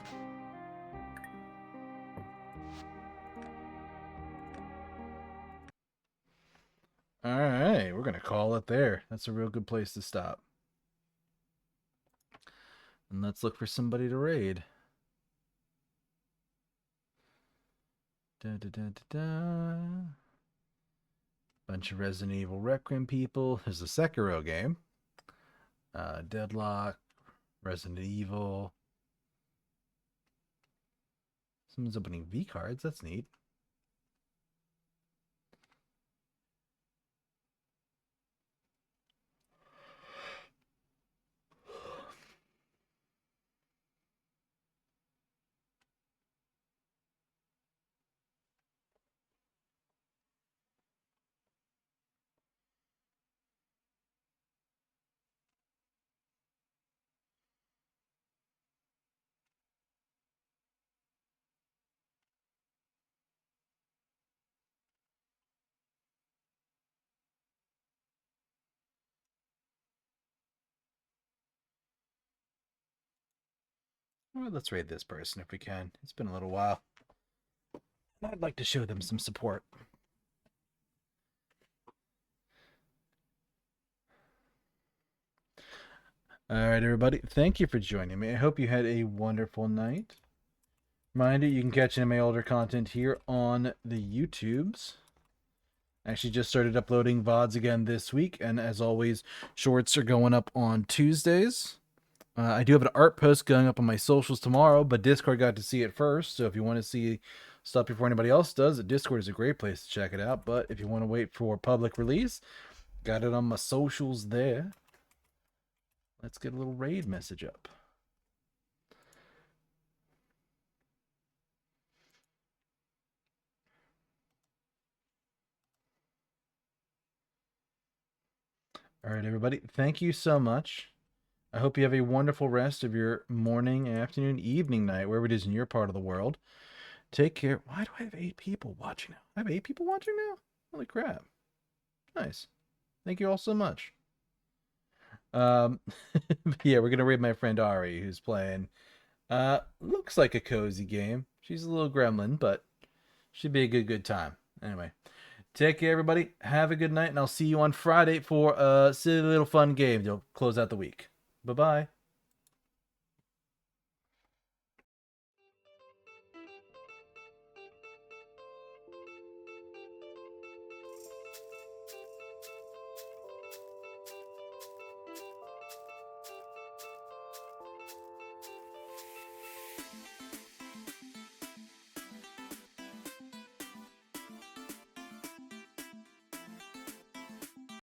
S1: Alright, we're going to call it there. That's a real good place to stop. And let's look for somebody to raid. Da, da, da, da, da. Bunch of Resident Evil Requiem people. There's a Sekiro game. Deadlock. Resident Evil. Someone's opening V cards. That's neat. Well, let's raid this person if we can. It's been a little while. I'd like to show them some support. All right, everybody. Thank you for joining me. I hope you had a wonderful night. Reminder, you can catch any of my older content here on the YouTubes. I actually just started uploading VODs again this week, and as always, shorts are going up on Tuesdays. I do have an art post going up on my socials tomorrow, but Discord got to see it first, so if you want to see stuff before anybody else does, Discord is a great place to check it out, but if you want to wait for public release, got it on my socials there. Let's get a little raid message up. All right, everybody. Thank you so much. I hope you have a wonderful rest of your morning, afternoon, evening, night, wherever it is in your part of the world. Take care. Why do I have 8 people watching now? I have 8 people watching now? Holy crap. Nice. Thank you all so much. Yeah, we're going to raid my friend Ari, who's playing. Looks like a cozy game. She's a little gremlin, but should be a good time. Anyway, take care, everybody. Have a good night, and I'll see you on Friday for a silly little fun game to close out the week. Bye-bye.